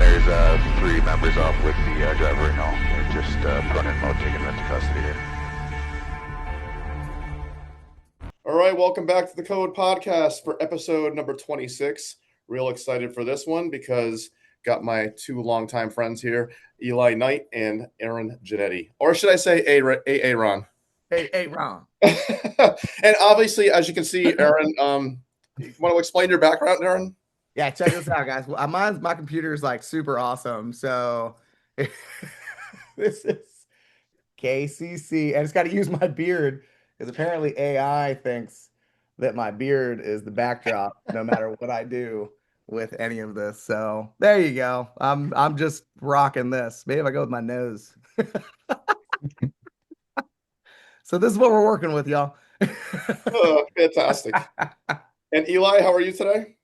there's three members off with the driver and all. They're just put in mode, taking them into custody here. All right, welcome back to the Code Podcast for episode number 26. Real excited for this one because got my two longtime friends here, Eli Knight and Aaron Janetti. Or should I say Aaron? Hey, Ron. And obviously, as you can see, Aaron, you want to explain your background, Aaron? Yeah, check this out, guys. Well, my computer is like super awesome. So this is KCC, and it's got to use my beard because apparently AI thinks that my beard is the backdrop no matter what I do with any of this. So there you go. I'm just rocking this. Maybe if I go with my nose. So this is what we're working with, y'all. Fantastic. And Eli, how are you today?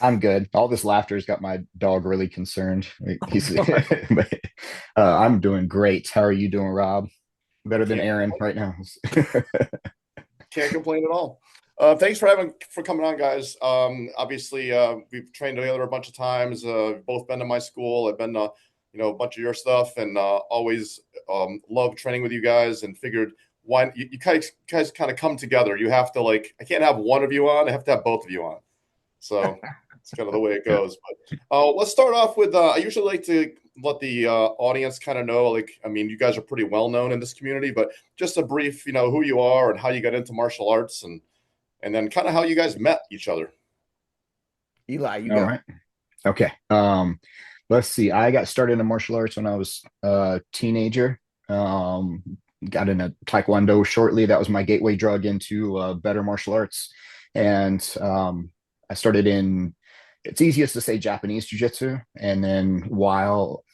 I'm good. All this laughter's got my dog really concerned. I'm doing great. How are you doing, Rob? Better than Aaron right now. Can't complain at all. Thanks for coming on, guys. Obviously, we've trained together a bunch of times. Both been to my school. I've been to a bunch of your stuff, and always love training with you guys. And figured why you guys kind of come together. You have to I can't have one of you on. I have to have both of you on. So it's kind of the way it goes. But let's start off with I usually like to let the audience kind of know, you guys are pretty well known in this community, but just a brief, who you are and how you got into martial arts and then kind of how you guys met each other. Eli, you All go. right. Okay. Let's see. I got started in martial arts when I was a teenager. Got into Taekwondo shortly. That was my gateway drug into better martial arts. And I started in, it's easiest to say Japanese Jiu Jitsu. And then when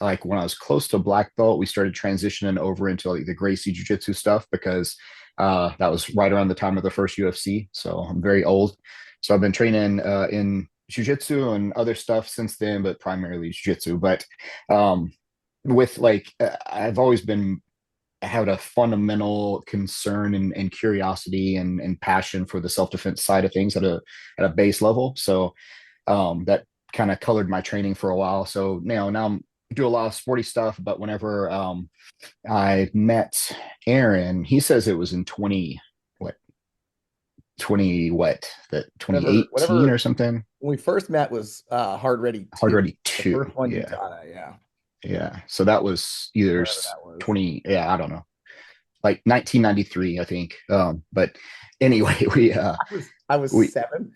I was close to black belt, we started transitioning over into the Gracie Jiu Jitsu stuff because that was right around the time of the first UFC. So I'm very old. So I've been training in Jiu Jitsu and other stuff since then, but primarily Jiu Jitsu. But I've always had a fundamental concern and curiosity and passion for the self-defense side of things at a base level. So that kind of colored my training for a while. So now I'm do a lot of sporty stuff, but whenever I met Aaron, he says it was in 2018 or something. When we first met was Hard Ready 2. Hard Ready The 2. first one you Yeah. taught, yeah. Yeah. So that was either Whatever that was. 20, yeah, I don't know. Like 1993, I think. But anyway, I was 7.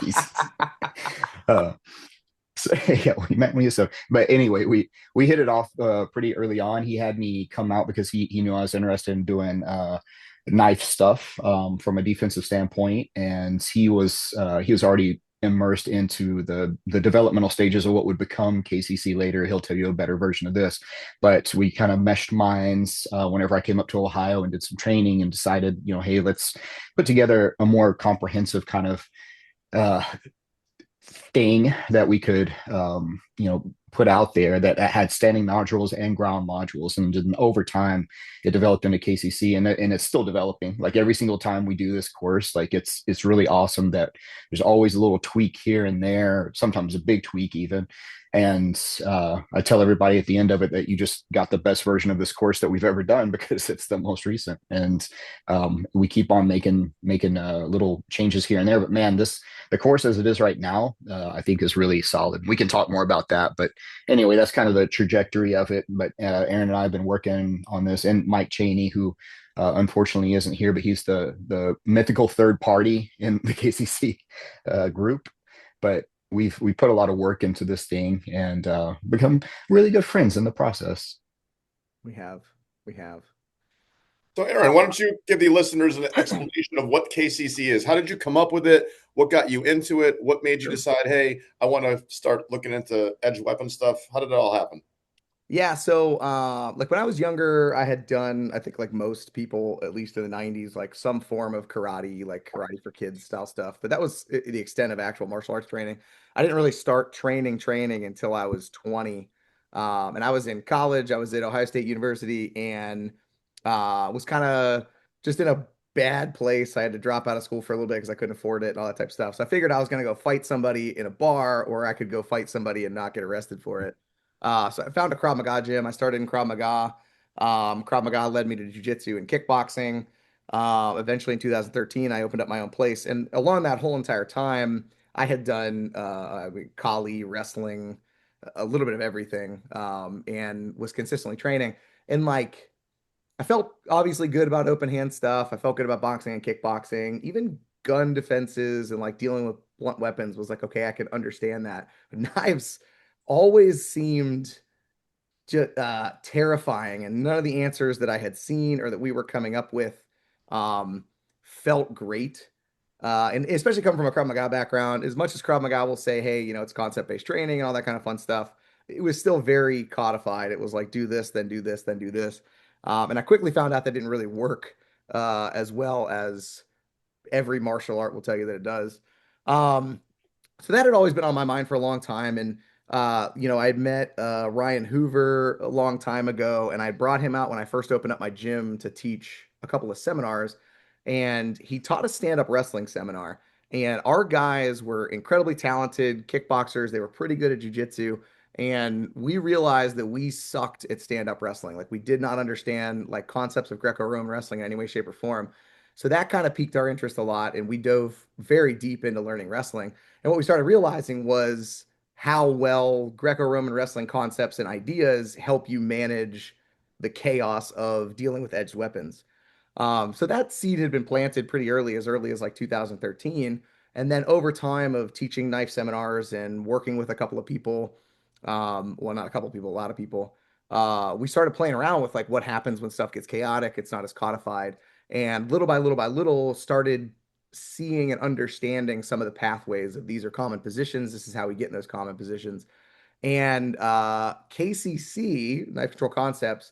Jesus. So yeah, we met when he was so. But anyway, we hit it off pretty early on. He had me come out because he knew I was interested in doing knife stuff from a defensive standpoint, and he was already immersed into the developmental stages of what would become KCC later. He'll tell you a better version of this, but we kind of meshed minds whenever I came up to Ohio and did some training and decided, hey, let's put together a more comprehensive kind of thing that we could put out there that had standing modules and ground modules. And then over time it developed into KCC, and it's still developing. Like every single time we do this course, it's really awesome that there's always a little tweak here and there, sometimes a big tweak even. And I tell everybody at the end of it that you just got the best version of this course that we've ever done because it's the most recent. And we keep on making little changes here and there. But man, the course as it is right now, I think is really solid. We can talk more about that. But anyway, that's kind of the trajectory of it. But Aaron and I have been working on this, and Mike Cheney, who unfortunately isn't here, but he's the mythical third party in the KCC group. But we put a lot of work into this thing and become really good friends in the process. We have. So Aaron, why don't you give the listeners an explanation of what KCC is? How did you come up with it? What got you into it? What made you decide, hey, I want to start looking into edge weapon stuff? How did it all happen? Yeah, so when I was younger, I had done, I think like most people, at least in the 90s, like some form of karate, like karate for kids style stuff. But that was the extent of actual martial arts training. I didn't really start training until I was 20. And I was in college. I was at Ohio State University and was kind of just in a bad place. I had to drop out of school for a little bit because I couldn't afford it and all that type of stuff. So I figured I was going to go fight somebody in a bar, or I could go fight somebody and not get arrested for it. So I found a Krav Maga gym. I started in Krav Maga. Krav Maga led me to Jiu Jitsu and kickboxing. Eventually in 2013, I opened up my own place. And along that whole entire time, I had done Kali, wrestling, a little bit of everything, and was consistently training. And like, I felt obviously good about open hand stuff. I felt good about boxing and kickboxing, even gun defenses and like dealing with blunt weapons was like, okay, I can understand that. But knives always seemed just terrifying, and none of the answers that I had seen or that we were coming up with felt great. And especially coming from a Krav Maga background, as much as Krav Maga will say, hey, you know, it's concept-based training and all that kind of fun stuff, it was still very codified. It was like, do this, then do this, then do this. And I quickly found out that didn't really work as well as every martial art will tell you that it does. Um, so that had always been on my mind for a long time. And you know, I had met Ryan Hoover a long time ago, and I brought him out when I first opened up my gym to teach a couple of seminars. And he taught a stand-up wrestling seminar. And our guys were incredibly talented kickboxers. They were pretty good at jujitsu. And we realized that we sucked at stand-up wrestling. Like we did not understand like concepts of Greco-Roman wrestling in any way, shape, or form. So that kind of piqued our interest a lot, and we dove very deep into learning wrestling. And what we started realizing was how well Greco-Roman wrestling concepts and ideas help you manage the chaos of dealing with edged weapons. So that seed had been planted pretty early as like 2013. And then over time of teaching knife seminars and working with a couple of people, well, not a couple of people, a lot of people, we started playing around with like what happens when stuff gets chaotic. It's not as codified. And little by little by little started seeing and understanding some of the pathways of these are common positions. This is how we get in those common positions. And KCC, Knife Control Concepts,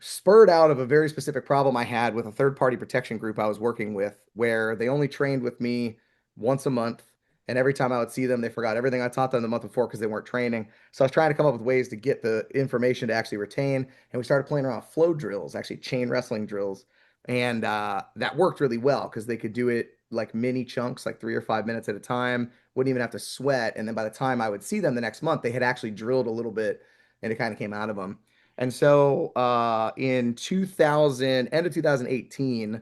spurred out of a very specific problem I had with a third party protection group I was working with, where they only trained with me once a month. And every time I would see them, they forgot everything I taught them the month before because they weren't training. So I was trying to come up with ways to get the information to actually retain. And we started playing around with flow drills, actually chain wrestling drills. And that worked really well because they could do it like mini chunks, like 3 or 5 minutes at a time, wouldn't even have to sweat. And then by the time I would see them the next month, they had actually drilled a little bit and it kind of came out of them. And so in 2000, end of 2018,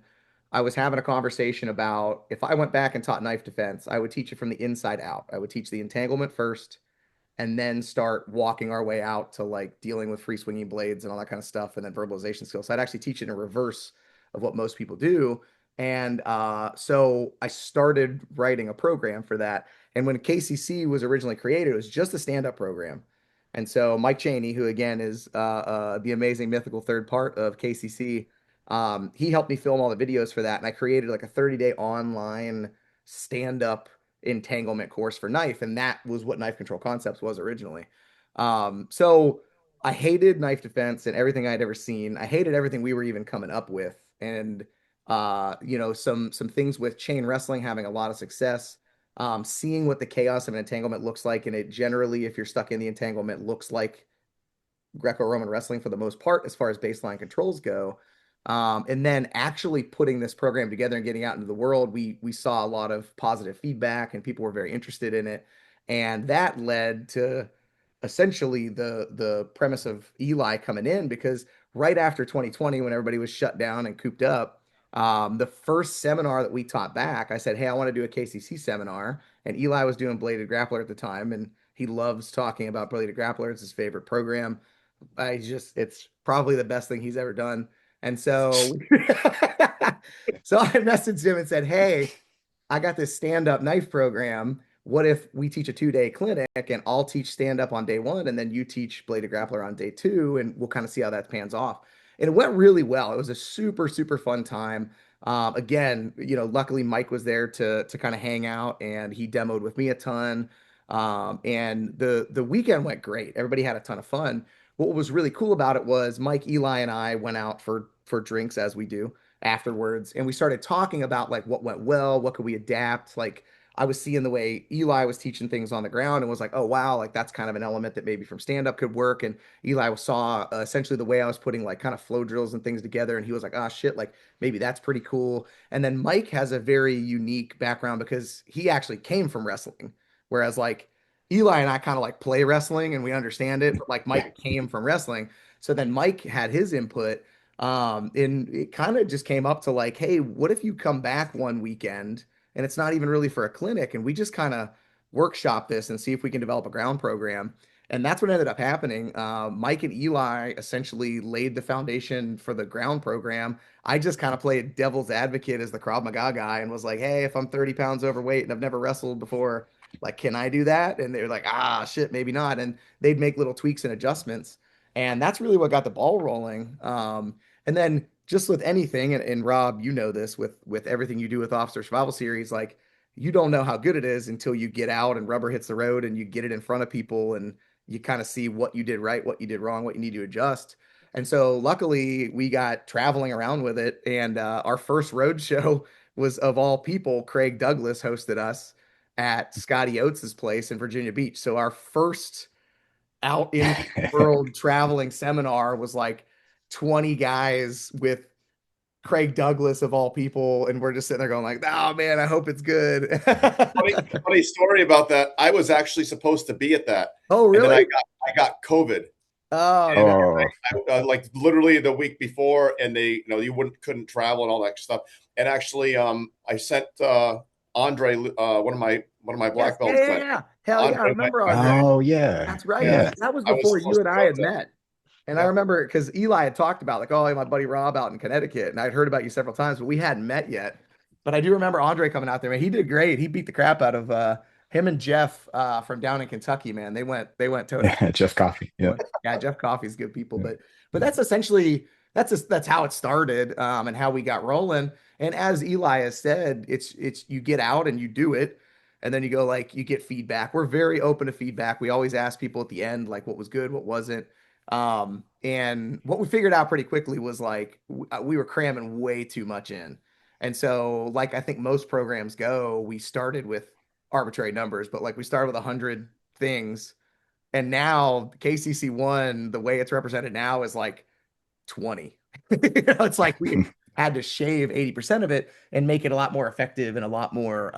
I was having a conversation about if I went back and taught knife defense, I would teach it from the inside out. I would teach the entanglement first and then start walking our way out to like dealing with free swinging blades and all that kind of stuff and then verbalization skills. So I'd actually teach it in reverse of what most people do. And so I started writing a program for that. And when KCC was originally created, it was just a stand-up program. And so Mike Chaney, who again is the amazing mythical third part of KCC, he helped me film all the videos for that. And I created like a 30-day online stand-up entanglement course for knife. And that was what Knife Control Concepts was originally. So I hated knife defense and everything I'd ever seen. I hated everything we were even coming up with. And you know, some things with chain wrestling having a lot of success, seeing what the chaos of an entanglement looks like, and it generally, if you're stuck in the entanglement, looks like Greco-Roman wrestling for the most part, as far as baseline controls go. And then actually putting this program together and getting out into the world, we saw a lot of positive feedback, and people were very interested in it, and that led to essentially the premise of Eli coming in because right after 2020, when everybody was shut down and cooped up, the first seminar that we taught back, I said, hey, I want to do a KCC seminar. And Eli was doing Bladed Grappler at the time, and he loves talking about Bladed Grappler. It's his favorite program. It's probably the best thing he's ever done. And so, so I messaged him and said, hey, I got this stand-up knife program. What if we teach a 2-day clinic and I'll teach stand-up on day 1 and then you teach Bladed Grappler on day 2 and we'll kind of see how that pans off. And it went really well. It was a super, super fun time. Again, you know, luckily Mike was there to kind of hang out and he demoed with me a ton. And the weekend went great. Everybody had a ton of fun. What was really cool about it was Mike, Eli, and I went out for drinks as we do afterwards, and we started talking about like what went well, what could we adapt. Like I was seeing the way Eli was teaching things on the ground and was like, oh, wow, like that's kind of an element that maybe from stand up could work. And Eli saw essentially the way I was putting like kind of flow drills and things together. And he was like, ah, shit, like maybe that's pretty cool. And then Mike has a very unique background because he actually came from wrestling. Whereas like Eli and I kind of like play wrestling and we understand it, but like Mike came from wrestling. So then Mike had his input. And it kind of just came up to like, hey, what if you come back one weekend and it's not even really for a clinic and we just kind of workshop this and see if we can develop a ground program. And that's what ended up happening. Mike and Eli essentially laid the foundation for the ground program. I just kind of played devil's advocate as the Krav Maga guy and was like, hey, if I'm 30 pounds overweight and I've never wrestled before, like, can I do that? And they're like, ah, shit, maybe not. And they'd make little tweaks and adjustments. And that's really what got the ball rolling. And then just with anything, and Rob, you know this with everything you do with Officer Survival Series, like you don't know how good it is until you get out and rubber hits the road and you get it in front of people and you kind of see what you did right, what you did wrong, what you need to adjust. And so luckily we got traveling around with it. And our first road show was of all people, Craig Douglas hosted us at Scotty Oates's place in Virginia Beach. So our first out in the world traveling seminar was like 20 guys with Craig Douglas of all people, and we're just sitting there going like, "Oh man, I hope it's good." Funny story about that. I was actually supposed to be at that. Oh, And then really? I got COVID. Oh, And no. like literally the week before, and they, you couldn't travel and all that stuff. And actually, I sent Andre, one of my Yes. black belts Yeah, yeah, went. yeah. Hell yeah, I Andre, remember my Andre. Oh yeah, That's right. yeah, yeah. That was I was before you supposed and to I go had to that. met. And I Yeah. remember because Eli had talked about like, oh, my buddy Rob out in Connecticut, and I'd heard about you several times, but we hadn't met yet. But I do remember Andre coming out there, man. He did great. He beat the crap out of him and Jeff from down in Kentucky, man. They went toe to Yeah, Jeff Coffey. Yeah. yeah, Jeff Coffey's good people, Yeah. but that's essentially that's how it started and how we got rolling. And as Eli has said, it's you get out and you do it, and then you go like you get feedback. We're very open to feedback. We always ask people at the end like what was good, what wasn't. And what we figured out pretty quickly was like we were cramming way too much in. And so like I think most programs go, we started with arbitrary numbers, but like we started with 100 things and now KCC one, the way it's represented now is like 20. It's like we had to shave 80% of it and make it a lot more effective and a lot more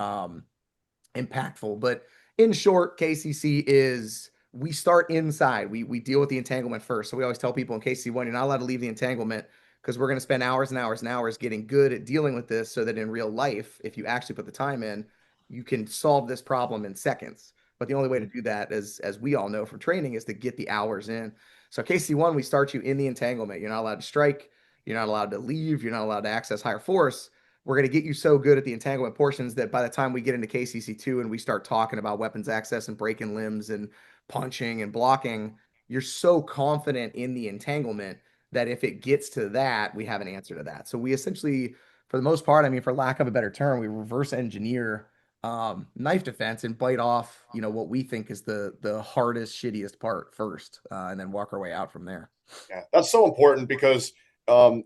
impactful. But in short, KCC is we start inside. We deal with the entanglement first. So we always tell people in KCC1, you're not allowed to leave the entanglement because we're going to spend hours and hours and hours getting good at dealing with this so that in real life, if you actually put the time in, you can solve this problem in seconds. But the only way to do that, as we all know from training, is to get the hours in. So KC1, we start you in the entanglement. You're not allowed to strike. You're not allowed to leave. You're not allowed to access higher force. We're going to get you so good at the entanglement portions that by the time we get into KCC2 and we start talking about weapons access and breaking limbs and punching and blocking, you're so confident in the entanglement that if it gets to that, we have an answer to that. So we essentially, for the most part, I mean, for lack of a better term, we reverse engineer knife defense and bite off, what we think is the hardest, shittiest part first, and then walk our way out from there. Yeah, that's so important because one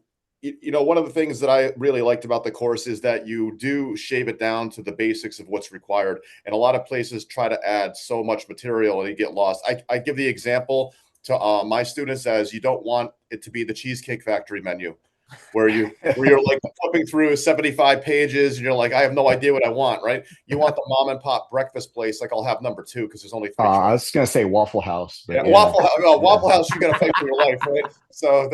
of the things that I really liked about the course is that you do shave it down to the basics of what's required. And a lot of places try to add so much material and you get lost. I give the example to my students as you don't want it to be the Cheesecake Factory menu where you're like flipping through 75 pages and you're like, I have no idea what I want, right? You want the mom and pop breakfast place, like I'll have number 2 because there's only 3 I was gonna say Waffle House, but yeah, Waffle House, you got to fight for your life, right? So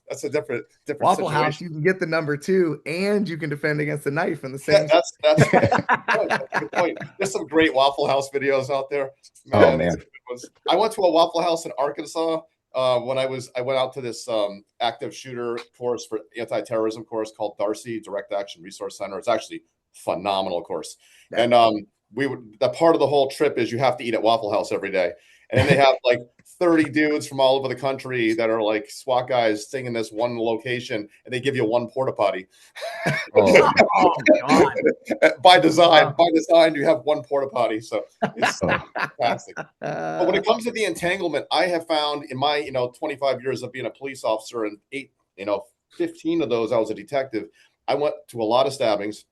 that's a different Waffle situation. House, you can get the number 2 and you can defend against the knife in the same. That's a good point. There's some great Waffle House videos out there. Man. I went to a Waffle House in Arkansas when I went out to this active shooter course for anti-terrorism course called Darcy Direct Action Resource Center. It's actually a phenomenal course. Yeah. And the part of the whole trip is you have to eat at Waffle House every day. And then they have like 30 dudes from all over the country that are like SWAT guys staying in this one location, and they give you one porta potty. Oh God! By design, you have one porta potty, so it's fantastic. But when it comes to the entanglement, I have found in my 25 years of being a police officer, and 15 of those I was a detective. I went to a lot of stabbings.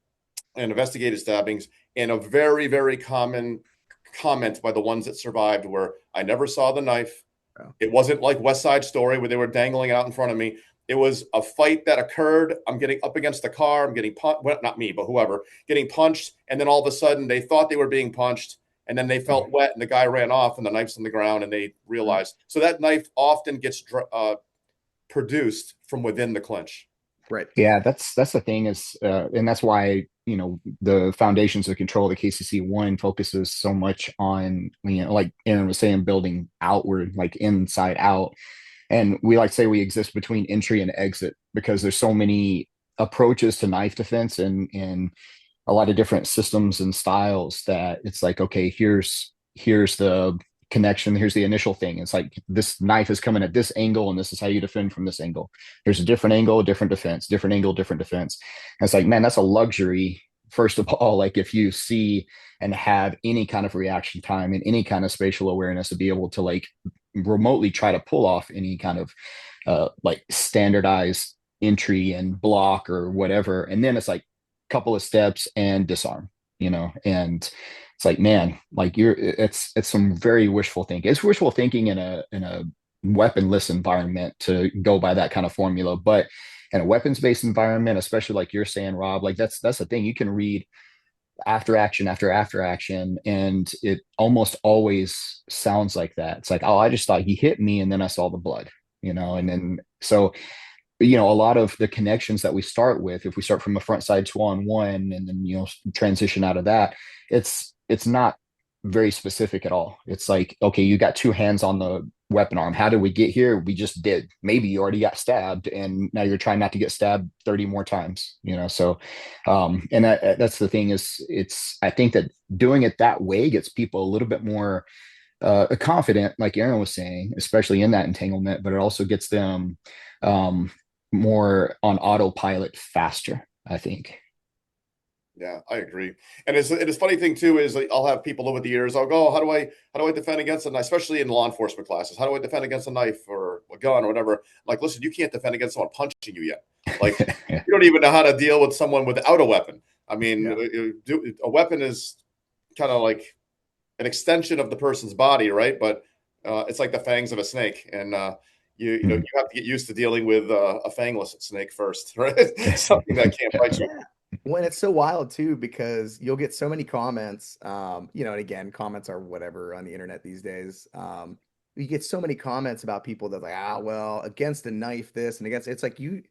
and investigated stabbings. And a very, very common comment by the ones that survived were, I never saw the knife. Oh. It wasn't like West Side Story where they were dangling out in front of me. It was a fight that occurred. I'm getting up against the car. I'm getting punched. Well, not me, but whoever, getting punched. And then all of a sudden they thought they were being punched. And then they felt wet and the guy ran off and the knife's on the ground and they realized. So that knife often gets produced from within the clinch. Right. Yeah, that's the thing is, and that's why, you know, the Foundations of Control, the KCC1 focuses so much on, you know, like Aaron was saying, building outward, like inside out. And we like to say we exist between entry and exit because there's so many approaches to knife defense and a lot of different systems and styles that it's like, okay, here's the connection. Here's the initial thing. It's like this knife is coming at this angle, and this is how you defend from this angle. There's a different angle, different defense, different angle, different defense. And it's like, man, that's a luxury. First of all, like if you see and have any kind of reaction time and any kind of spatial awareness to be able to like remotely try to pull off any kind of like standardized entry and block or whatever. And then it's like a couple of steps and disarm, you know, and it's like, man, like it's some very wishful thinking. It's wishful thinking in a weaponless environment to go by that kind of formula. But in a weapons-based environment, especially like you're saying, Rob, like that's the thing. You can read after action after action, and it almost always sounds like that. It's like, oh, I just thought he hit me, and then I saw the blood, you know, and then so. You know, a lot of the connections that we start with, if we start from a front side 2-on-1 and then, you know, transition out of that, it's not very specific at all. It's like, okay, you got two hands on the weapon arm. How did we get here? We just did. Maybe you already got stabbed and now you're trying not to get stabbed 30 more times, you know? So, and that's the thing is I think that doing it that way gets people a little bit more confident, like Aaron was saying, especially in that entanglement, but it also gets them more on autopilot faster, I think. Yeah, I agree. And it's a funny thing too is like, I'll have people over the years. I'll go, how do I defend against a knife, especially in law enforcement classes? How do I defend against a knife or a gun or whatever? I'm like, listen, you can't defend against someone punching you yet. Like, you don't even know how to deal with someone without a weapon. I mean, a weapon is kind of like an extension of the person's body, right? But it's like the fangs of a snake, and you know, you have to get used to dealing with a fangless snake first, right? Something that can't bite you. When it's so wild too, because you'll get so many comments, you know, and again, comments are whatever on the internet these days. You get so many comments about people that like, well, against a knife, this and against, it's like you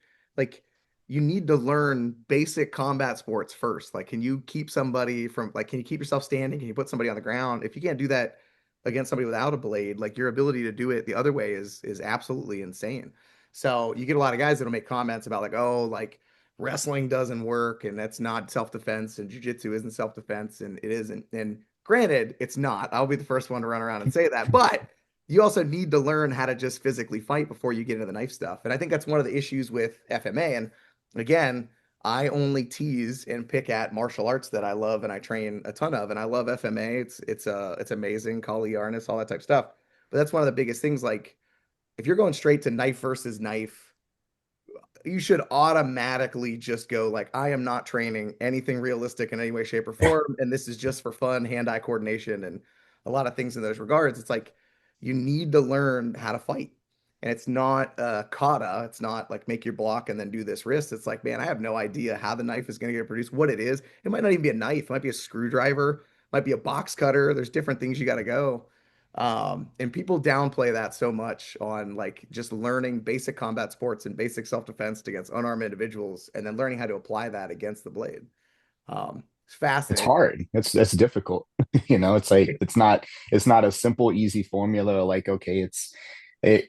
need to learn basic combat sports first. Like, can you keep somebody from can you keep yourself standing? Can you put somebody on the ground? If you can't do that against somebody without a blade, like your ability to do it the other way is absolutely insane. So you get a lot of guys that'll make comments about like, oh, like wrestling doesn't work and that's not self-defense and jiu-jitsu isn't self-defense and it isn't. And granted, it's not. I'll be the first one to run around and say that, but you also need to learn how to just physically fight before you get into the knife stuff. And I think that's one of the issues with FMA. And again, I only tease and pick at martial arts that I love and I train a ton of, and I love FMA. It's amazing, Kali Arnis, all that type of stuff. But that's one of the biggest things. Like, if you're going straight to knife versus knife, you should automatically just go like, I am not training anything realistic in any way, shape, or form, and this is just for fun, hand-eye coordination, and a lot of things in those regards. It's like you need to learn how to fight. And it's not kata. It's not like make your block and then do this wrist. It's like, man, I have no idea how the knife is going to get produced, what it is. It might not even be a knife. It might be a screwdriver. It might be a box cutter. There's different things you got to go. And people downplay that so much on like just learning basic combat sports and basic self-defense against unarmed individuals and then learning how to apply that against the blade. It's fascinating. It's hard. It's difficult. You know, it's like it's not a simple, easy formula. Like, okay,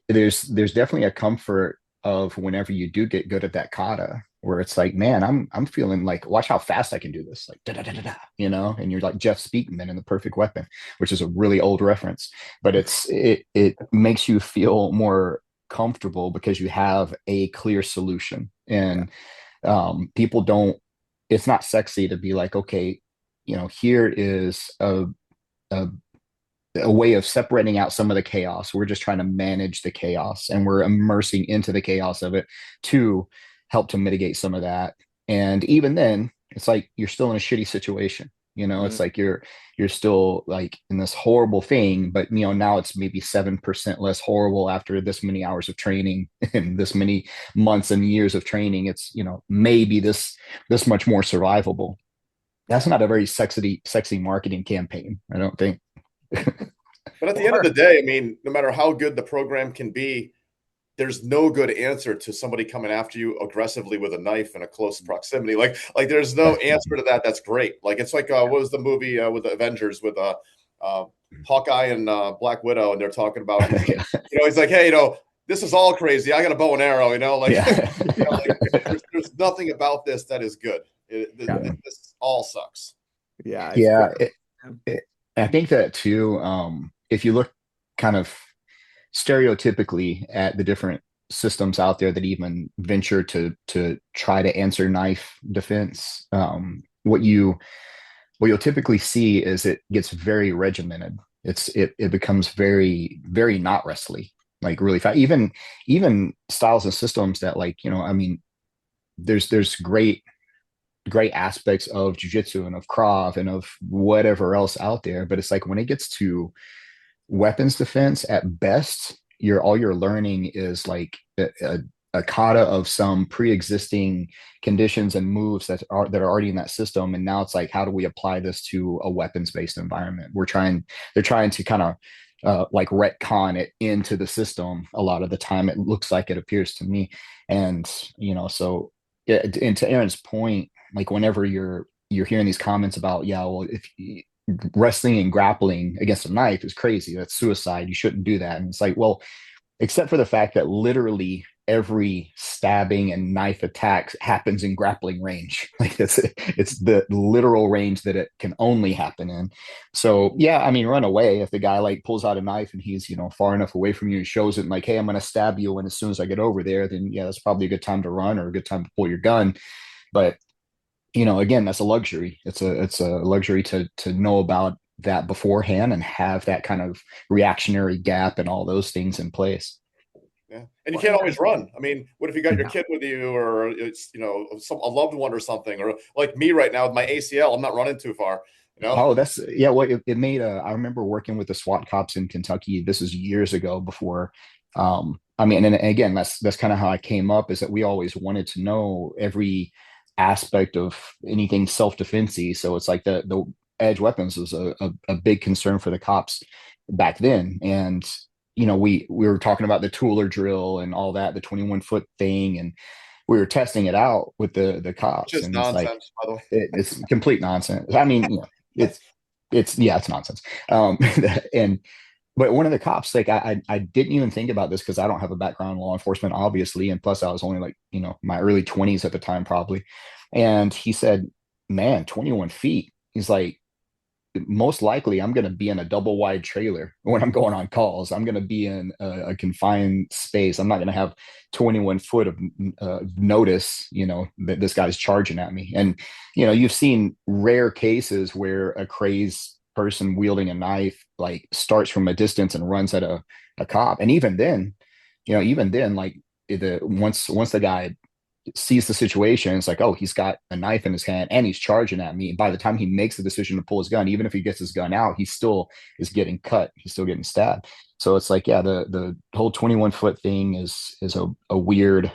there's definitely a comfort of whenever you do get good at that kata, where it's like, man, I'm feeling like, watch how fast I can do this, like da da da da da, you know, and you're like Jeff Speakman in The Perfect Weapon, which is a really old reference, but it makes you feel more comfortable because you have a clear solution, and people don't. It's not sexy to be like, okay, you know, here is a way of separating out some of the chaos. We're just trying to manage the chaos and we're immersing into the chaos of it to help to mitigate some of that. And even then, it's like you're still in a shitty situation. Mhm. It's like you're still like in this horrible thing, but now it's maybe 7% less horrible after this many hours of training and this many months and years of training. It's maybe this much more survivable. That's not a very sexy marketing campaign, I don't think. But at the end of the day, I mean, no matter how good the program can be, there's no good answer to somebody coming after you aggressively with a knife in a close proximity. Like there's no answer to that. That's great. Like it's like what was the movie with the Avengers with Hawkeye and Black Widow, and they're talking about he's like, hey, this is all crazy. I got a bow and arrow, like, Yeah. there's nothing about this that is good. This all sucks. Yeah. Yeah. I think that too. If you look kind of stereotypically at the different systems out there that even venture to try to answer knife defense, what you'll typically see is it gets very regimented. It becomes very, very not wrestly, like really fast. Even styles and systems that, like, I mean, there's great aspects of jiu-jitsu and of Krav and of whatever else out there, but it's like when it gets to weapons defense, at best all you're learning is like a kata of some pre-existing conditions and moves that are already in that system, and now it's like, how do we apply this to a weapons-based environment? They're trying to kind of like retcon it into the system a lot of the time. It looks like, it appears to me. And so yeah, and to Aaron's point, like whenever you're hearing these comments about, yeah, well, if wrestling and grappling against a knife is crazy, that's suicide, you shouldn't do that. And it's like, well, except for the fact that literally every stabbing and knife attack happens in grappling range. Like it's the literal range that it can only happen in. So yeah, I mean, run away. If the guy like pulls out a knife and he's far enough away from you and shows it, and like, hey, I'm going to stab you, and as soon as I get over there, then yeah, that's probably a good time to run or a good time to pull your gun. But again, that's a luxury. It's a luxury to know about that beforehand and have that kind of reactionary gap and all those things in place. Yeah, and you can't always run. I mean, what if you got your kid with you, or it's a loved one or something, or like me right now with my ACL, I'm not running too far. Oh, that's yeah. Well, it made I remember working with the SWAT cops in Kentucky. This is years ago before. I mean, and again, that's kind of how I came up, is that we always wanted to know every aspect of anything self-defensey. So it's like the edge weapons was a big concern for the cops back then. And we were talking about the Tooler drill and all that, the 21-foot thing, and we were testing it out with the cops. Just and nonsense, it's like, by the way. it's complete nonsense. I mean, it's nonsense. And but one of the cops, like, I didn't even think about this because I don't have a background in law enforcement, obviously, and plus I was only like my early 20s at the time, probably. And he said, man, 21 feet. He's like, most likely I'm going to be in a double wide trailer when I'm going on calls. I'm going to be in a confined space. I'm not going to have 21 foot of notice, that this guy's charging at me. And, you've seen rare cases where a crazed person wielding a knife like starts from a distance and runs at a cop. And even then, like once the guy sees the situation, it's like, oh, he's got a knife in his hand and he's charging at me. And by the time he makes the decision to pull his gun, even if he gets his gun out, he still is getting cut. He's still getting stabbed. So it's like, yeah, the whole 21-foot thing is a weird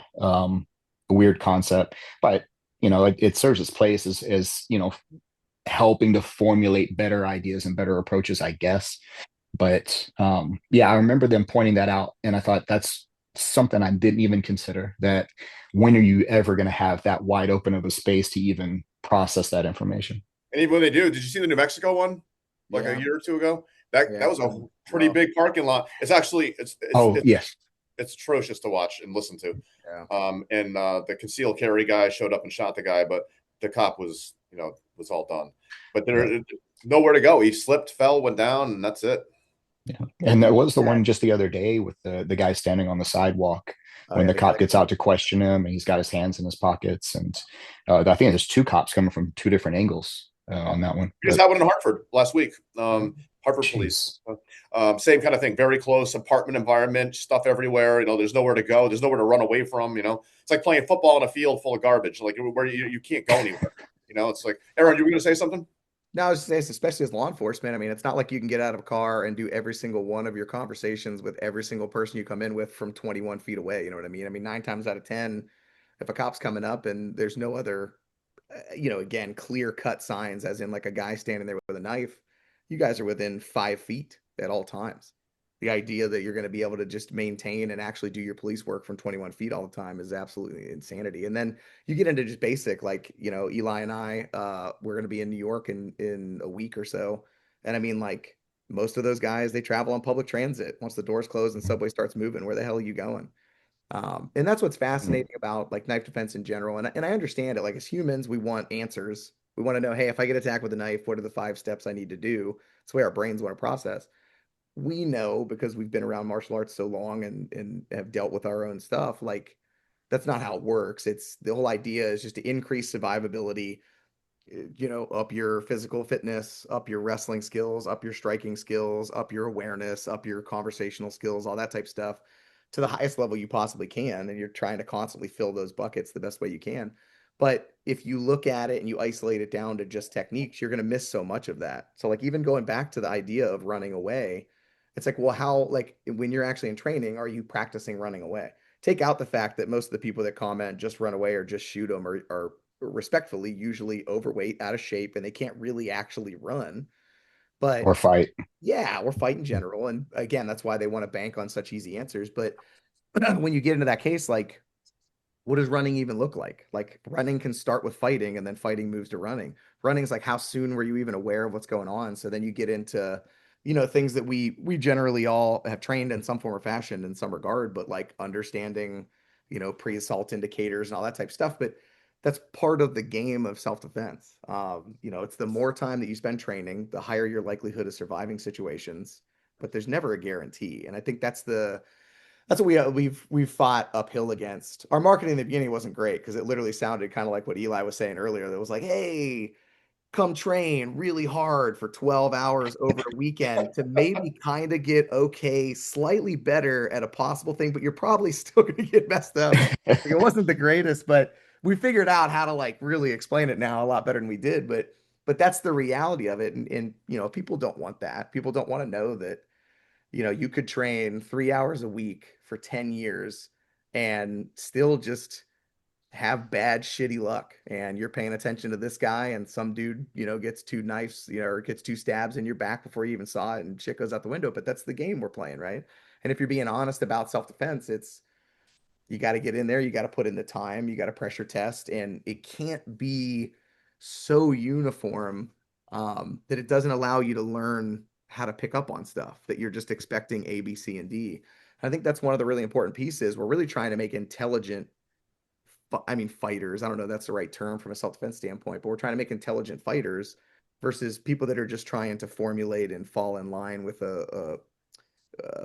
concept, but it serves its place as helping to formulate better ideas and better approaches, I guess. But yeah, I remember them pointing that out, and I thought that's something I didn't even consider, that when are you ever going to have that wide open of a space to even process that information? And even when they do, did you see the New Mexico one like a year or two ago? That was a pretty big parking lot. It's actually yes, it's atrocious to watch and listen to. Yeah. And the concealed carry guy showed up and shot the guy, but the cop was was all done. But there nowhere to go. He slipped, fell, went down, and that's it. Yeah. And there was the one just the other day with the guy standing on the sidewalk when the cop gets out to question him, and he's got his hands in his pockets. And I think there's two cops coming from two different angles on that one. We just had one in Hartford last week. Hartford police, same kind of thing. Very close apartment environment, stuff everywhere. There's nowhere to go. There's nowhere to run away from. It's like playing football in a field full of garbage, like where you can't go anywhere. You know, it's like, Aaron, you were going to say something? No, I was just saying, especially as law enforcement. I mean, it's not like you can get out of a car and do every single one of your conversations with every single person you come in with from 21 feet away. You know what I mean? I mean, 9 times out of 10, if a cop's coming up and there's no other, again, clear cut signs, as in like a guy standing there with a knife, you guys are within 5 feet at all times. The idea that you're going to be able to just maintain and actually do your police work from 21 feet all the time is absolutely insanity. And then you get into just basic, like, Eli and I, we're going to be in New York in a week or so. And I mean, like, most of those guys, they travel on public transit. Once the doors close and subway starts moving, where the hell are you going? And that's what's fascinating about like knife defense in general. And I understand it. Like, as humans, we want answers. We want to know, hey, if I get attacked with a knife, what are the 5 steps I need to do? It's the way our brains want to process. We know, because we've been around martial arts so long and have dealt with our own stuff, like, that's not how it works. It's the whole idea is just to increase survivability, up your physical fitness, up your wrestling skills, up your striking skills, up your awareness, up your conversational skills, all that type of stuff to the highest level you possibly can. And you're trying to constantly fill those buckets the best way you can. But if you look at it and you isolate it down to just techniques, you're going to miss so much of that. So, like, even going back to the idea of running away, it's like, well, how, like, when you're actually in training, are you practicing running away? Take out the fact that most of the people that comment just run away or just shoot them are respectfully usually overweight, out of shape, and they can't really actually run. But or fight. yeah, or fight in general. And again, that's why they want to bank on such easy answers. But when you get into that case, like, what does running even look like? Like, running can start with fighting and then fighting moves to running. Running is like, how soon were you even aware of what's going on? So then you get into, things that we generally all have trained in some form or fashion in some regard, but like understanding, pre-assault indicators and all that type of stuff. But that's part of the game of self-defense. It's the more time that you spend training, the higher your likelihood of surviving situations, but there's never a guarantee. And I think that's what we've fought uphill against. Our marketing in the beginning wasn't great because it literally sounded kind of like what Eli was saying earlier. That was like, hey, come train really hard for 12 hours over a weekend to maybe kind of get okay, slightly better at a possible thing, but you're probably still going to get messed up. Like, it wasn't the greatest, but we figured out how to like really explain it now a lot better than we did. But that's the reality of it. And people don't want that. People don't want to know that you could train 3 hours a week for 10 years and still just have bad, shitty luck. And you're paying attention to this guy, and some dude, gets two knives, or gets two stabs in your back before you even saw it, and shit goes out the window. But that's the game we're playing, right? And if you're being honest about self-defense, it's, you got to get in there, you got to put in the time, you got to pressure test, and it can't be so uniform that it doesn't allow you to learn how to pick up on stuff, that you're just expecting A, B, C, and D. I think that's one of the really important pieces. We're really trying to make intelligent, fighters. I don't know if that's the right term from a self-defense standpoint, but we're trying to make intelligent fighters versus people that are just trying to formulate and fall in line with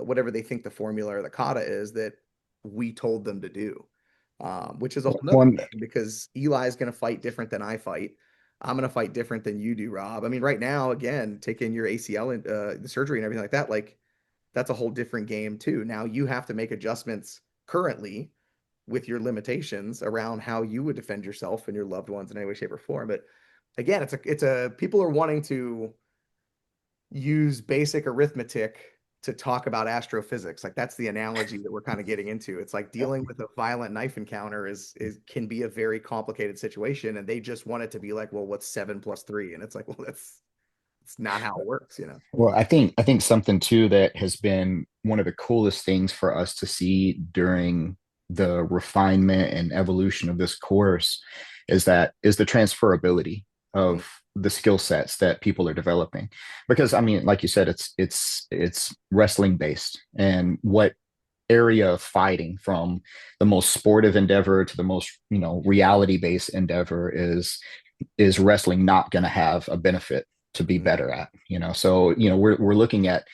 whatever they think the formula or the kata is that we told them to do, which is a whole nother One, thing, because Eli's going to fight different than I fight. I'm going to fight different than you do, Rob. I mean, right now, again, taking your ACL and the surgery and everything like that, like, that's a whole different game too. Now you have to make adjustments currently with your limitations around how you would defend yourself and your loved ones in any way, shape, or form. But again, it's a people are wanting to use basic arithmetic to talk about astrophysics. Like, that's the analogy that we're kind of getting into. It's like dealing with a violent knife encounter is can be a very complicated situation, and they just want it to be like, well, what's 7 + 3? And it's like, well, it's not how it works, well, I think something too that has been one of the coolest things for us to see during the refinement and evolution of this course is the transferability of the skill sets that people are developing. Because I mean, like you said, it's wrestling based, and what area of fighting, from the most sportive endeavor to the most reality based endeavor, is wrestling not going to have a benefit to be better at. So we're looking at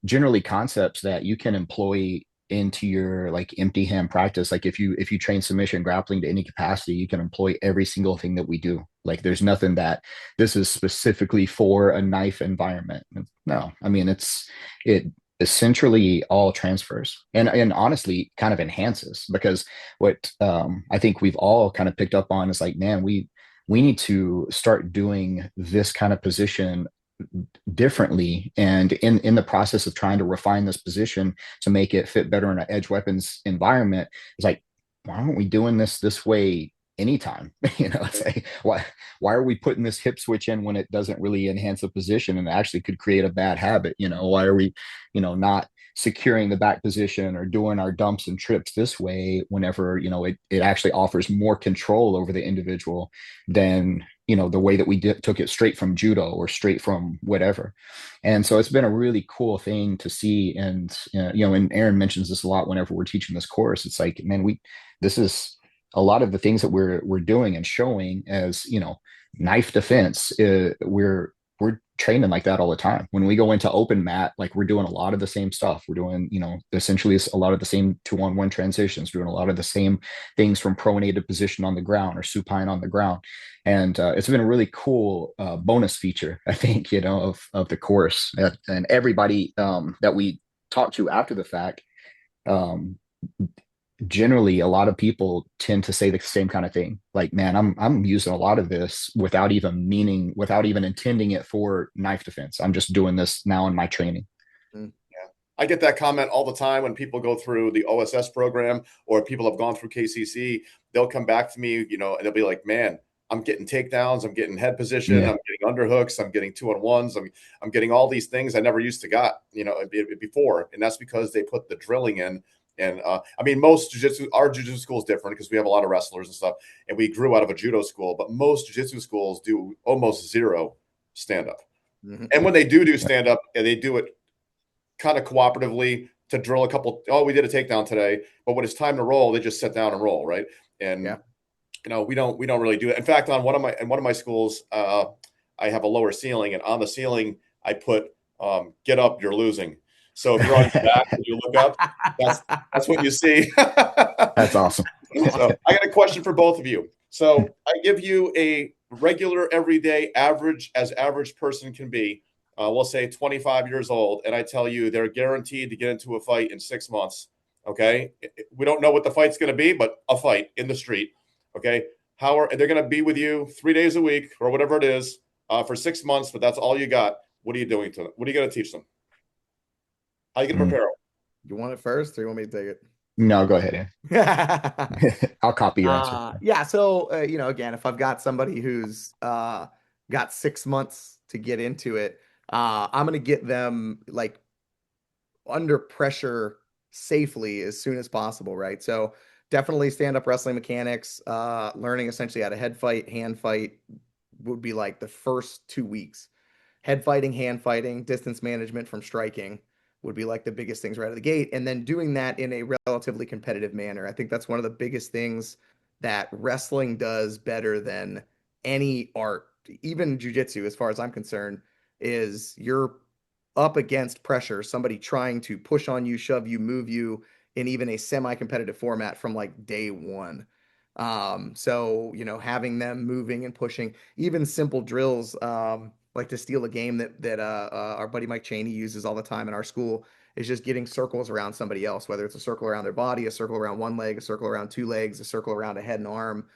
generally concepts that you can employ into your like empty hand practice. Like, if you train submission grappling to any capacity, you can employ every single thing that we do. Like, there's nothing that this is specifically for a knife environment. No, I mean, it essentially all transfers, and honestly kind of enhances, because what I think we've all kind of picked up on is like, man, we need to start doing this kind of position differently. And in the process of trying to refine this position to make it fit better in an edge weapons environment, it's like, why aren't we doing this way anytime? It's like, why are we putting this hip switch in when it doesn't really enhance the position and actually could create a bad habit? Why are we, not securing the back position or doing our dumps and trips this way whenever, it actually offers more control over the individual than, the way that we took it straight from judo or straight from whatever. And so it's been a really cool thing to see. And, and Aaron mentions this a lot whenever we're teaching this course. It's like, man, this is a lot of the things that we're doing and showing as, knife defense. We're training like that all the time. When we go into open mat, like we're doing a lot of the same stuff. We're doing, essentially a lot of the same 2-on-1 transitions, doing a lot of the same things from pronated position on the ground or supine on the ground. And it's been a really cool bonus feature, I think, of the course. And everybody that we talk to after the fact, generally a lot of people tend to say the same kind of thing, like, man, I'm using a lot of this without even intending it for knife defense. I'm just doing this now in my training. Yeah, I get that comment all the time when people go through the OSS program or people have gone through KCC. They'll come back to me, and they'll be like, man, I'm getting takedowns, I'm getting head position, I'm getting underhooks, I'm getting 2-on-1s, I'm getting all these things I never used to got, before. And that's because they put the drilling in. And most our jiu-jitsu school is different because we have a lot of wrestlers and stuff, and we grew out of a judo school, but most jiu-jitsu schools do almost zero stand-up. Mm-hmm. And when they do stand-up, they do it kind of cooperatively to drill a couple. Oh, we did a takedown today, but when it's time to roll, they just sit down and roll, right? And we don't really do it. In fact, in one of my schools, I have a lower ceiling, and on the ceiling, I put "Get up, you're losing." So if you're on your back and you look up, that's what you see. That's awesome. So I got a question for both of you. So I give you a regular, everyday, average person can be. We'll say 25 years old, and I tell you they're guaranteed to get into a fight in 6 months. Okay, we don't know what the fight's going to be, but a fight in the street. Okay, they're going to be with you 3 days a week or whatever it is for 6 months, but that's all you got. What are you doing to them? What are you going to teach them? How are you going to prepare them? You want it first, or you want me to take it? No, go ahead. I'll copy your answer. Yeah. So, again, if I've got somebody who's got 6 months to get into it, I'm going to get them like under pressure safely as soon as possible. Right. So definitely stand-up wrestling mechanics, learning essentially how to head fight, hand fight would be like the first 2 weeks. Head fighting, hand fighting, distance management from striking would be like the biggest things right out of the gate. And then doing that in a relatively competitive manner. I think that's one of the biggest things that wrestling does better than any art, even jiu-jitsu, as far as I'm concerned, is you're up against pressure, somebody trying to push on you, shove you, move you in even a semi-competitive format from like day one. So, having them moving and pushing, even simple drills, like to steal a game that our buddy Mike Chaney uses all the time in our school is just getting circles around somebody else, whether it's a circle around their body, a circle around one leg, a circle around two legs, a circle around a head and arm.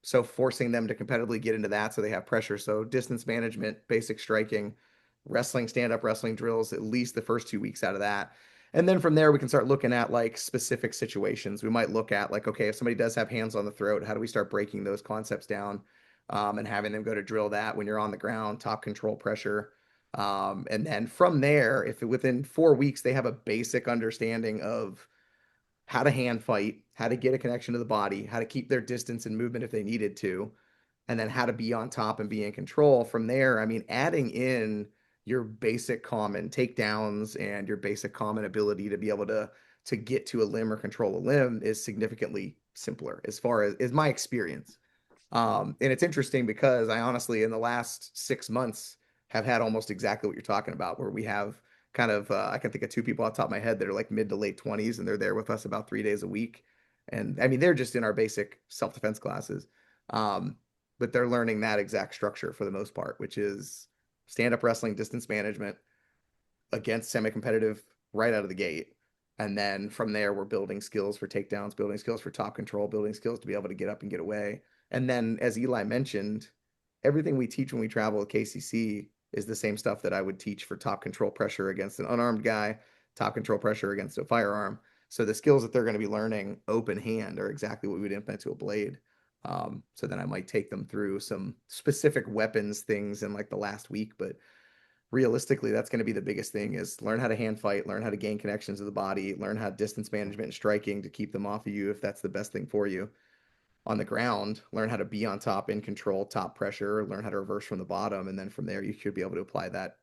So forcing them to competitively get into that so they have pressure. So distance management, basic striking, wrestling, stand-up wrestling drills, at least the first 2 weeks out of that. And then from there, we can start looking at like specific situations. We might look at like, okay, if somebody does have hands on the throat, how do we start breaking those concepts down? And having them go to drill that when you're on the ground, top control pressure. And then from there, if within 4 weeks they have a basic understanding of how to hand fight, how to get a connection to the body, how to keep their distance and movement if they needed to, and then how to be on top and be in control. From there, adding in your basic common takedowns and your basic common ability to be able to get to a limb or control a limb is significantly simpler as far as is my experience. And it's interesting because I honestly, in the last 6 months, have had almost exactly what you're talking about, where we have kind of, I can think of 2 people off the top of my head that are like mid to late 20s, and they're there with us about 3 days a week. And they're just in our basic self-defense classes. But they're learning that exact structure for the most part, which is stand-up wrestling, distance management against semi-competitive right out of the gate. And then from there, we're building skills for takedowns, building skills for top control, building skills to be able to get up and get away. And then, as Eli mentioned, everything we teach when we travel with KCC is the same stuff that I would teach for top control pressure against an unarmed guy, top control pressure against a firearm. So the skills that they're going to be learning open hand are exactly what we would implement to a blade. So then I might take them through some specific weapons things in like the last week, but realistically, that's going to be the biggest thing is learn how to hand fight, learn how to gain connections to the body, learn how distance management and striking to keep them off of you if that's the best thing for you. On the ground, learn how to be on top, in control, top pressure, learn how to reverse from the bottom, and then from there you should be able to apply that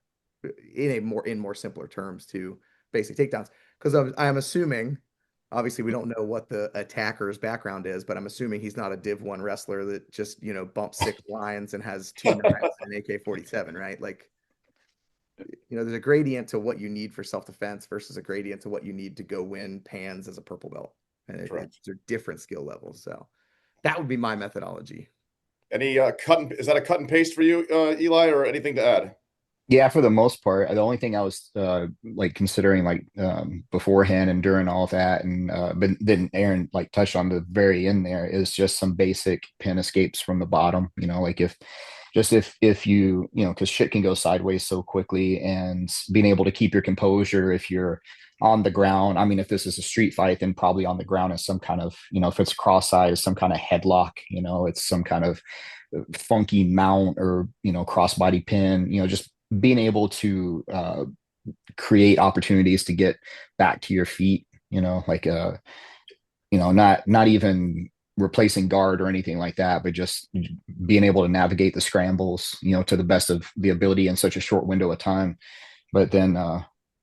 in more simpler terms to basic takedowns. Because I'm assuming, obviously, we don't know what the attacker's background is, but I'm assuming he's not a Div 1 wrestler that just bumps 6 lines and has 2 knives and an AK-47, right? Like, there's a gradient to what you need for self-defense versus a gradient to what you need to go win pans as a purple belt, and they're different skill levels. So that would be my methodology. Any is that a cut and paste for you, Eli, or anything to add? Yeah, for the most part, the only thing I was like considering like beforehand and during all of that, and but then Aaron like touched on the very end there is just some basic pin escapes from the bottom. Like if you because shit can go sideways so quickly, and being able to keep your composure if you're on the ground. I mean, if this is a street fight, then probably on the ground is some kind of if it's cross-eyed, some kind of headlock. It's some kind of funky mount or crossbody pin. Just being able to create opportunities to get back to your feet, like not even replacing guard or anything like that, but just being able to navigate the scrambles, to the best of the ability in such a short window of time. But then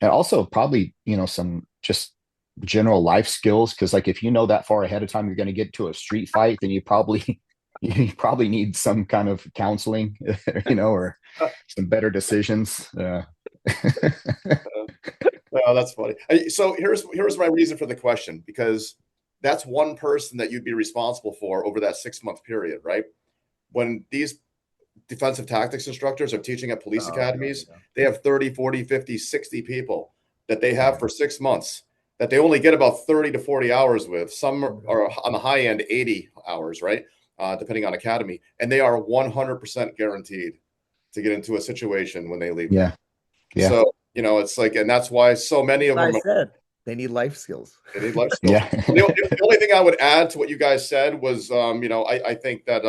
and also probably some just general life skills, because like if that far ahead of time you're going to get to a street fight, then you probably need some kind of counseling, or some better decisions. Oh, that's funny. So here's my reason for the question, because that's one person that you'd be responsible for over that 6-month period, right? When these defensive tactics instructors are teaching at police academies, they have 30, 40, 50, 60 people that they have for 6 months that they only get about 30 to 40 hours with. Some are on the high end, 80 hours, right? Depending on academy. And they are 100% guaranteed to get into a situation when they leave. Yeah. So, it's like, and that's why so many of them said they need life skills. They need life skills. Yeah. The only thing I would add to what you guys said was, I think that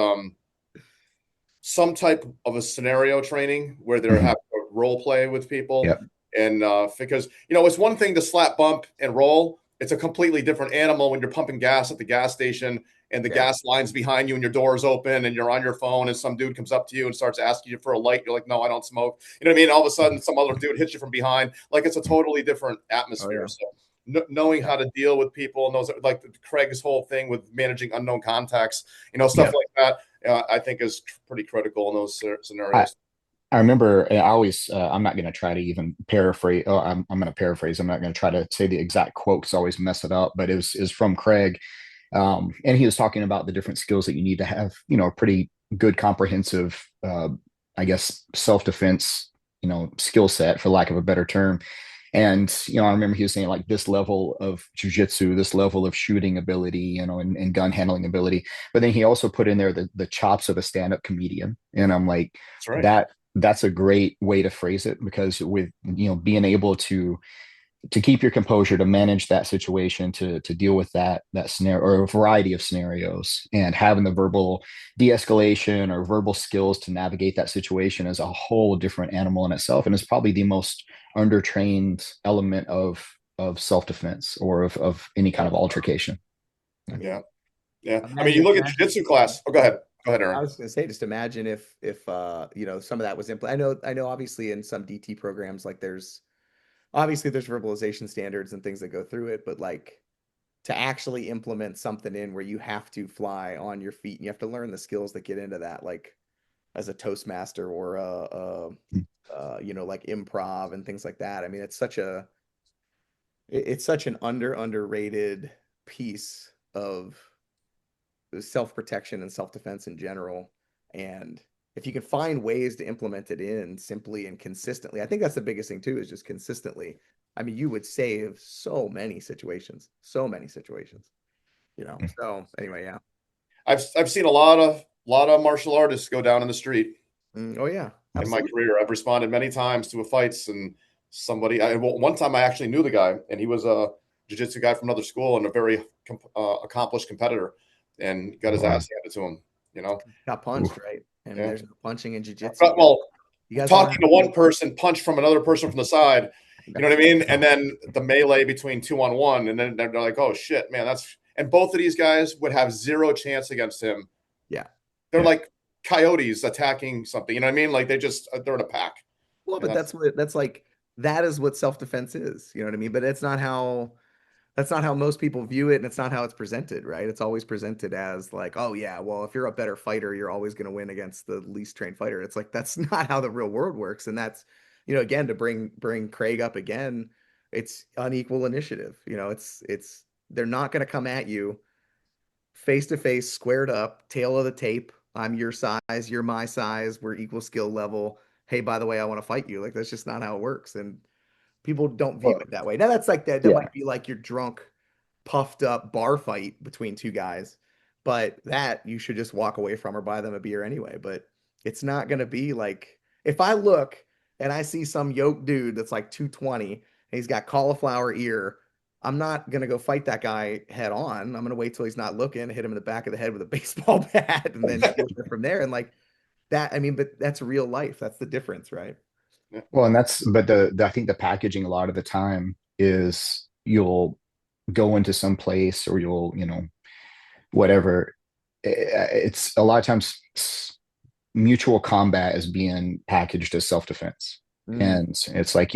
some type of a scenario training where they're having to role play with people. Yep. And because, it's one thing to slap, bump, and roll. It's a completely different animal when you're pumping gas at the gas station and the gas line's behind you and your door's open and you're on your phone and some dude comes up to you and starts asking you for a light. You're like, no, I don't smoke. You know what I mean? All of a sudden, some other dude hits you from behind. Like, it's a totally different atmosphere. So knowing how to deal with people and those, like Craig's whole thing with managing unknown contacts, stuff like that, I think is pretty critical in those scenarios. I remember I always, I'm not going to try to even paraphrase. Oh, I'm going to paraphrase. I'm not going to try to say the exact quote because I always mess it up, but it was from Craig. And he was talking about the different skills that you need to have, a pretty good comprehensive, I guess, self-defense, skill set, for lack of a better term. And, I remember he was saying like this level of jujitsu, this level of shooting ability, and gun handling ability. But then he also put in there the chops of a stand-up comedian. And I'm like, that's a great way to phrase it, because with, being able to keep your composure, to manage that situation, to deal with that scenario or a variety of scenarios, and having the verbal de-escalation or verbal skills to navigate that situation is a whole different animal in itself. And it's probably the most undertrained element of self-defense or of any kind of altercation. Yeah. I mean, you look at jiu-jitsu class. Oh, go ahead, Aaron. I was going to say, just imagine if some of that was implemented. I know obviously in some DT programs, like there's verbalization standards and things that go through it, but like to actually implement something in where you have to fly on your feet and you have to learn the skills that get into that, like as a Toastmaster or like improv and things like that. I mean, it's such an underrated piece of self-protection and self-defense in general. And if you can find ways to implement it in simply and consistently, I think that's the biggest thing too, is just consistently. I mean, you would save so many situations. So anyway, yeah. I've seen a lot of martial artists go down in the street Oh yeah, in my absolutely. career. I've responded many times to fights, and one time I actually knew the guy, and he was a jiu-jitsu guy from another school and a very accomplished competitor, and got his Wow. ass handed to him. You know, Got punched, Oof. right? And yeah. there's no punching in jiu-jitsu. But, well, You guys don't talking have to to. one person, punch from another person from the side. You know what I mean? And then the melee between 2-on-1, and then they're like, "Oh shit, man, that's." And both of these guys would have zero chance against him. Yeah. They're Yeah. like coyotes attacking something. You know what I mean? Like they're in a pack. Well, And but that's like that is what self-defense is. You know what I mean? But that's not how most people view it, and it's not how it's presented, right? It's always presented as like, oh yeah, well, if you're a better fighter, you're always going to win against the least trained fighter. It's like that's not how the real world works, and that's, again, to bring Craig up again, it's unequal initiative. It's they're not going to come at you face to face, squared up, tail of the tape. I'm your size, you're my size, we're equal skill level. Hey, by the way, I want to fight you. Like that's just not how it works, and people don't view Well, it that way. Now that's like that. That yeah. might be like your drunk, puffed up bar fight between two guys, but that you should just walk away from or buy them a beer anyway. But it's not going to be like if I look and I see some yoked dude that's like 220 and he's got cauliflower ear. I'm not going to go fight that guy head on. I'm going to wait till he's not looking, hit him in the back of the head with a baseball bat, and then deal with it from there. And like that, I mean, but that's real life. That's the difference, right? yeah. Well, and but I think the packaging a lot of the time is you'll go into some place or you'll, whatever. It's a lot of times mutual combat is being packaged as self-defense. Mm. And it's like,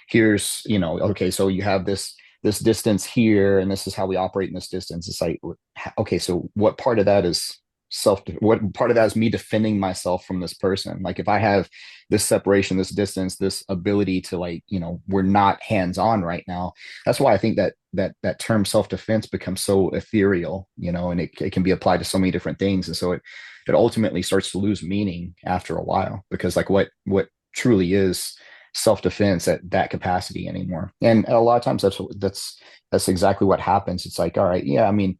here's, okay, so you have this distance here, and this is how we operate in this distance. It's like, okay, so what part of that is what part of that is me defending myself from this person? Like if I have this separation, this distance, this ability to, like, we're not hands-on right now. That's why I think that term self-defense becomes so ethereal, and it can be applied to so many different things. And so it ultimately starts to lose meaning after a while, because like what truly is self-defense at that capacity anymore. And a lot of times that's exactly what happens. It's like, all right, yeah, I mean,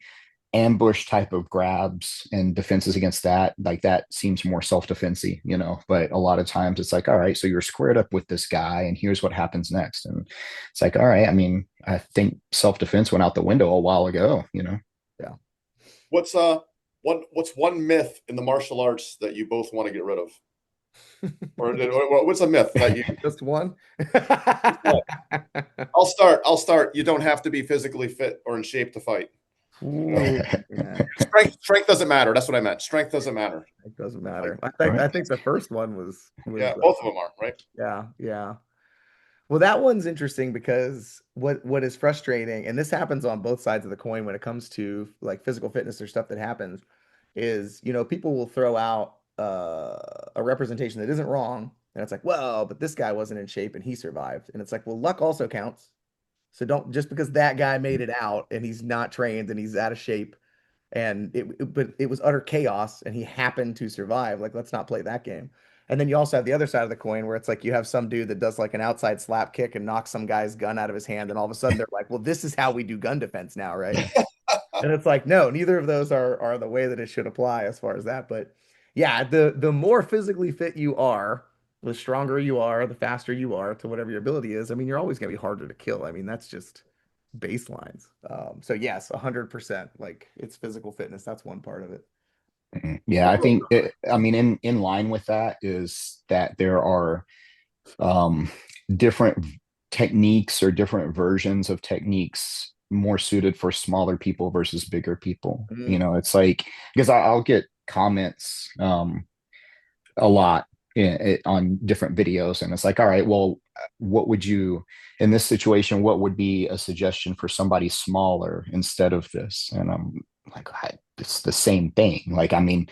ambush type of grabs and defenses against that, like that seems more self-defensey, but a lot of times it's like, all right, so you're squared up with this guy and here's what happens next. And it's like, all right, I mean, I think self-defense went out the window a while ago. Yeah. What's one myth in the martial arts that you both want to get rid of? Or what's a myth that you Just one? I'll start. You don't have to be physically fit or in shape to fight. Ooh, yeah, Strength doesn't matter. That's what I meant. Strength doesn't matter. it doesn't matter. Right. I think the first one was Yeah, both of them are, right? yeah, yeah. Well, that one's interesting because what is frustrating, and this happens on both sides of the coin when it comes to like physical fitness or stuff that happens, is people will throw out a representation that isn't wrong, and it's like, well, but this guy wasn't in shape and he survived, and it's like, well, luck also counts. So don't just because that guy made it out and he's not trained and he's out of shape and but it was utter chaos and he happened to survive. Like, let's not play that game. And then you also have the other side of the coin where it's like you have some dude that does like an outside slap kick and knocks some guy's gun out of his hand, and all of a sudden they're like, well, this is how we do gun defense now, right? And it's like, no, neither of those are the way that it should apply as far as that. But yeah, the more physically fit you are, the stronger you are, the faster you are to whatever your ability is. I mean, you're always going to be harder to kill. I mean, that's just baselines. So yes, 100%. Like it's physical fitness. That's one part of it. Yeah, I think I mean, in line with that is that there are different techniques or different versions of techniques more suited for smaller people versus bigger people. Mm. It's like, because I'll get comments a lot on different videos, and it's like, all right, well, what would you, in this situation, what would be a suggestion for somebody smaller instead of this? And I'm like, it's the same thing. Like, I mean,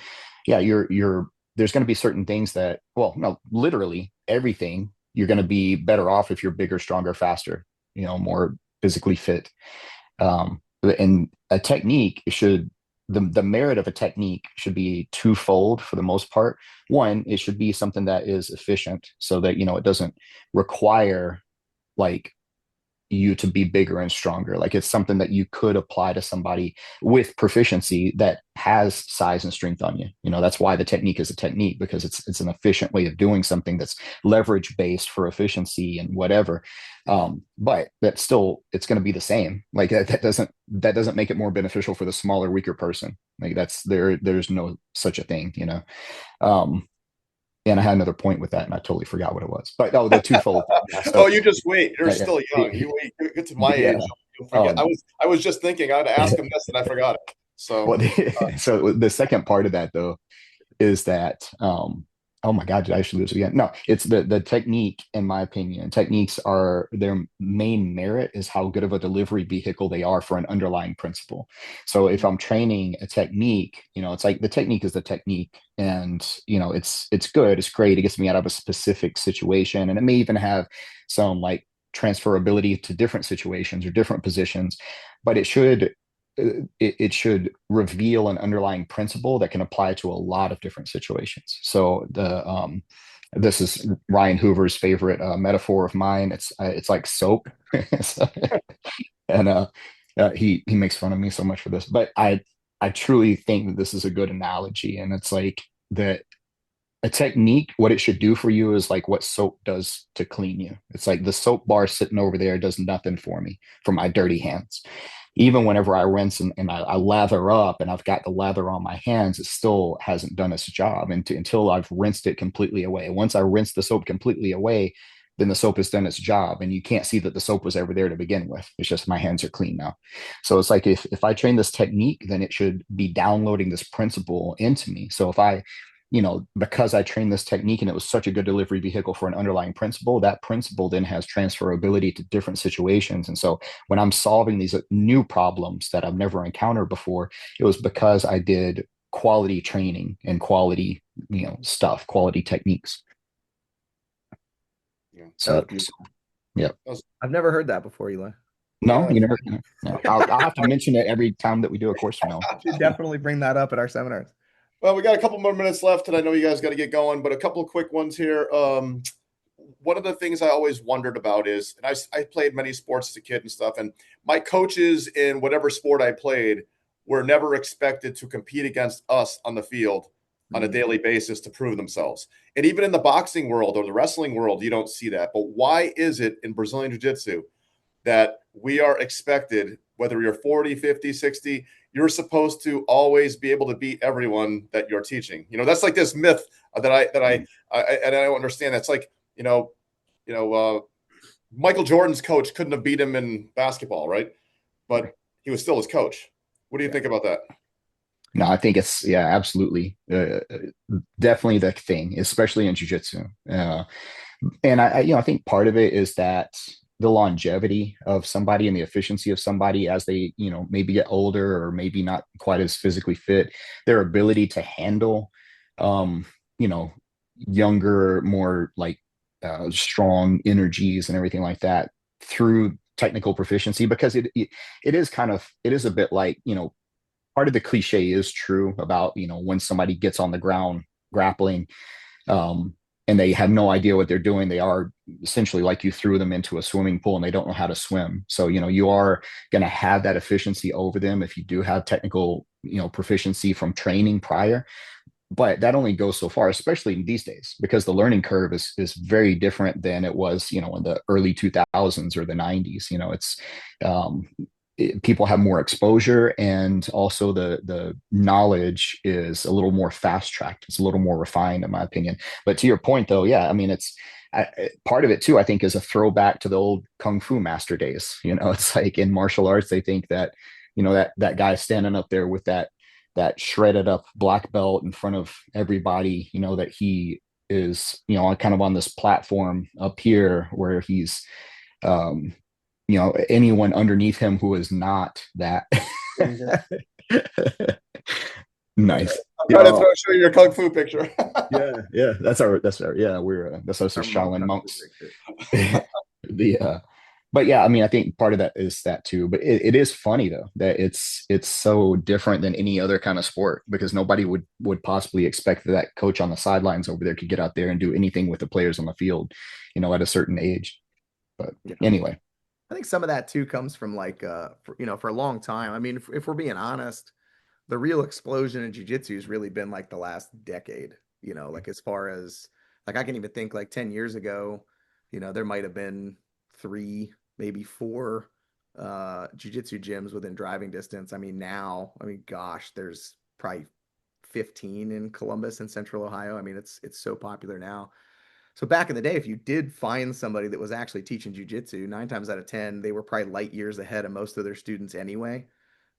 yeah, there's going to be certain things that, well, no, literally everything, you're going to be better off if you're bigger, stronger, faster, more physically fit. And a technique should, the merit of a technique should be twofold for the most part. One, it should be something that is efficient so that, it doesn't require like you to be bigger and stronger. Like it's something that you could apply to somebody with proficiency that has size and strength on you. You know, that's why the technique is a technique, because it's an efficient way of doing something that's leverage based for efficiency and whatever. But that's still, it's going to be the same. Like that doesn't make it more beneficial for the smaller, weaker person. Like there's no such a thing, you know. And I had another point with that, and I totally forgot what it was. But the twofold. Oh, you just wait. You're Yeah, still young. You wait. You get to my age, you'll forget. I was just thinking I'd ask him this, and I forgot it. So, well, so the second part of that though is that oh my God, did I actually lose it again? No, it's the technique, in my opinion. Techniques are, their main merit is how good of a delivery vehicle they are for an underlying principle. So if I'm training a technique, you know, it's like the technique is the technique, and you know, it's good, it's great, it gets me out of a specific situation, and it may even have some like transferability to different situations or different positions, but it should reveal an underlying principle that can apply to a lot of different situations. So this is Ryan Hoover's favorite metaphor of mine. It's like soap, and he makes fun of me so much for this, but I truly think that this is a good analogy, and it's like that. A technique, what it should do for you is like what soap does to clean you. It's like the soap bar sitting over there does nothing for me, for my dirty hands. Even whenever I rinse and I lather up and I've got the lather on my hands, it still hasn't done its job until I've rinsed it completely away. Once I rinse the soap completely away, then the soap has done its job, and you can't see that the soap was ever there to begin with. It's just my hands are clean now. So it's like if I train this technique, then it should be downloading this principle into me. So if I, you know, because I trained this technique and it was such a good delivery vehicle for an underlying principle, that principle then has transferability to different situations. And so when I'm solving these new problems that I've never encountered before, it was because I did quality training and quality, you know, stuff, quality techniques. yeah. So, yeah. I've never heard that before, Eli. No, Yeah. you never. No. I'll have to mention it every time that we do a course from now. Should definitely bring that up at our seminars. Well, we got a couple more minutes left, and I know you guys got to get going, but a couple of quick ones here. One of the things I always wondered about is, and I played many sports as a kid and stuff, and my coaches in whatever sport I played were never expected to compete against us on the field on a daily basis to prove themselves. And even in the boxing world or the wrestling world, you don't see that. But why is it in Brazilian Jiu-Jitsu that we are expected, whether you're 40, 50, 60, you're supposed to always be able to beat everyone that you're teaching? You know, that's like this myth that I don't understand. That's like, Michael Jordan's coach couldn't have beat him in basketball, right? But he was still his coach. What do you think about that? No, I think it's, yeah, absolutely. Definitely the thing, especially in jiu-jitsu. And I think part of it is that the longevity of somebody and the efficiency of somebody as they, you know, maybe get older or maybe not quite as physically fit, their ability to handle, younger, more like strong energies and everything like that through technical proficiency, because it is a bit like, you know, part of the cliche is true about, you know, when somebody gets on the ground grappling, and they have no idea what they're doing, they are essentially like you threw them into a swimming pool and they don't know how to swim. So, you know, you are going to have that efficiency over them if you do have technical, you know, proficiency from training prior. But that only goes so far, especially these days, because the learning curve is very different than it was, you know, in the early 2000s or the 90s. You know, people have more exposure, and also the knowledge is a little more fast tracked. It's a little more refined, in my opinion. But to your point, though, yeah, I mean, part of it too, I think, is a throwback to the old kung fu master days. You know, it's like in martial arts, they think that, you know, that guy standing up there with that shredded up black belt in front of everybody, you know, that he is, you know, kind of on this platform up here where he's, you know, anyone underneath him who is not that. Nice. I'm trying to show you your kung fu picture. yeah. That's our that's us as Shaolin monks. But yeah, I mean, I think part of that is that too. But it is funny though that it's so different than any other kind of sport, because nobody would possibly expect that coach on the sidelines over there could get out there and do anything with the players on the field, you know, at a certain age. But anyway. I think some of that too comes from like, for a long time. I mean, if we're being honest, the real explosion in jiu-jitsu has really been like the last decade, like as far as like I can even think like 10 years ago, there might have been three, maybe four jiu-jitsu gyms within driving distance. I mean, now, I mean, gosh, there's probably 15 in Columbus and Central Ohio. I mean, it's so popular now. So back in the day, if you did find somebody that was actually teaching jujitsu, 9 times out of 10, they were probably light years ahead of most of their students anyway.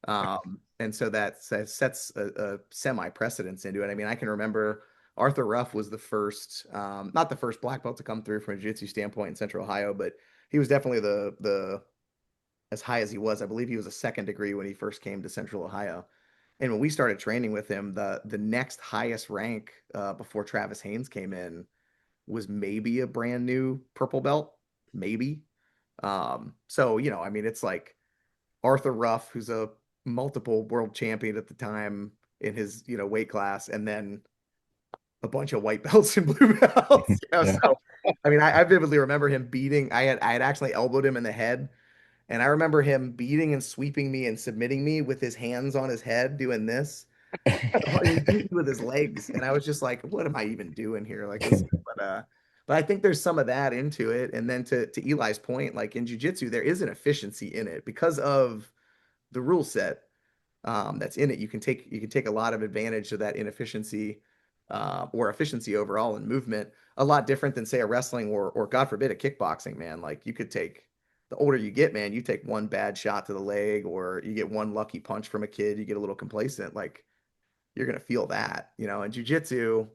And so that sets a semi precedence into it. I mean, I can remember Arthur Ruff was the first, not the first black belt to come through from a jiu-jitsu standpoint in Central Ohio, but he was definitely the as high as he was. I believe he was a second degree when he first came to Central Ohio. And when we started training with him, the next highest rank before Travis Haynes came in was maybe a brand new purple belt, maybe. So, I mean, it's like Arthur Ruff, who's a multiple world champion at the time in his, weight class, and then a bunch of white belts and blue belts. Yeah. So, I mean, I vividly remember him beating. I had actually elbowed him in the head, and I remember him beating and sweeping me and submitting me with his hands on his head, doing this. He beat me with his legs, and I was just like, "What am I even doing here?" Like this, but I think there's some of that into it. And then to Eli's point, like in jiu-jitsu, there is an efficiency in it because of the rule set that's in it. You can take a lot of advantage of that inefficiency or efficiency overall in movement. A lot different than say a wrestling or God forbid a kickboxing, man. Like you could take the older you get, man, you take one bad shot to the leg or you get one lucky punch from a kid, you get a little complacent. Like you're going to feel that, in jiu-jitsu,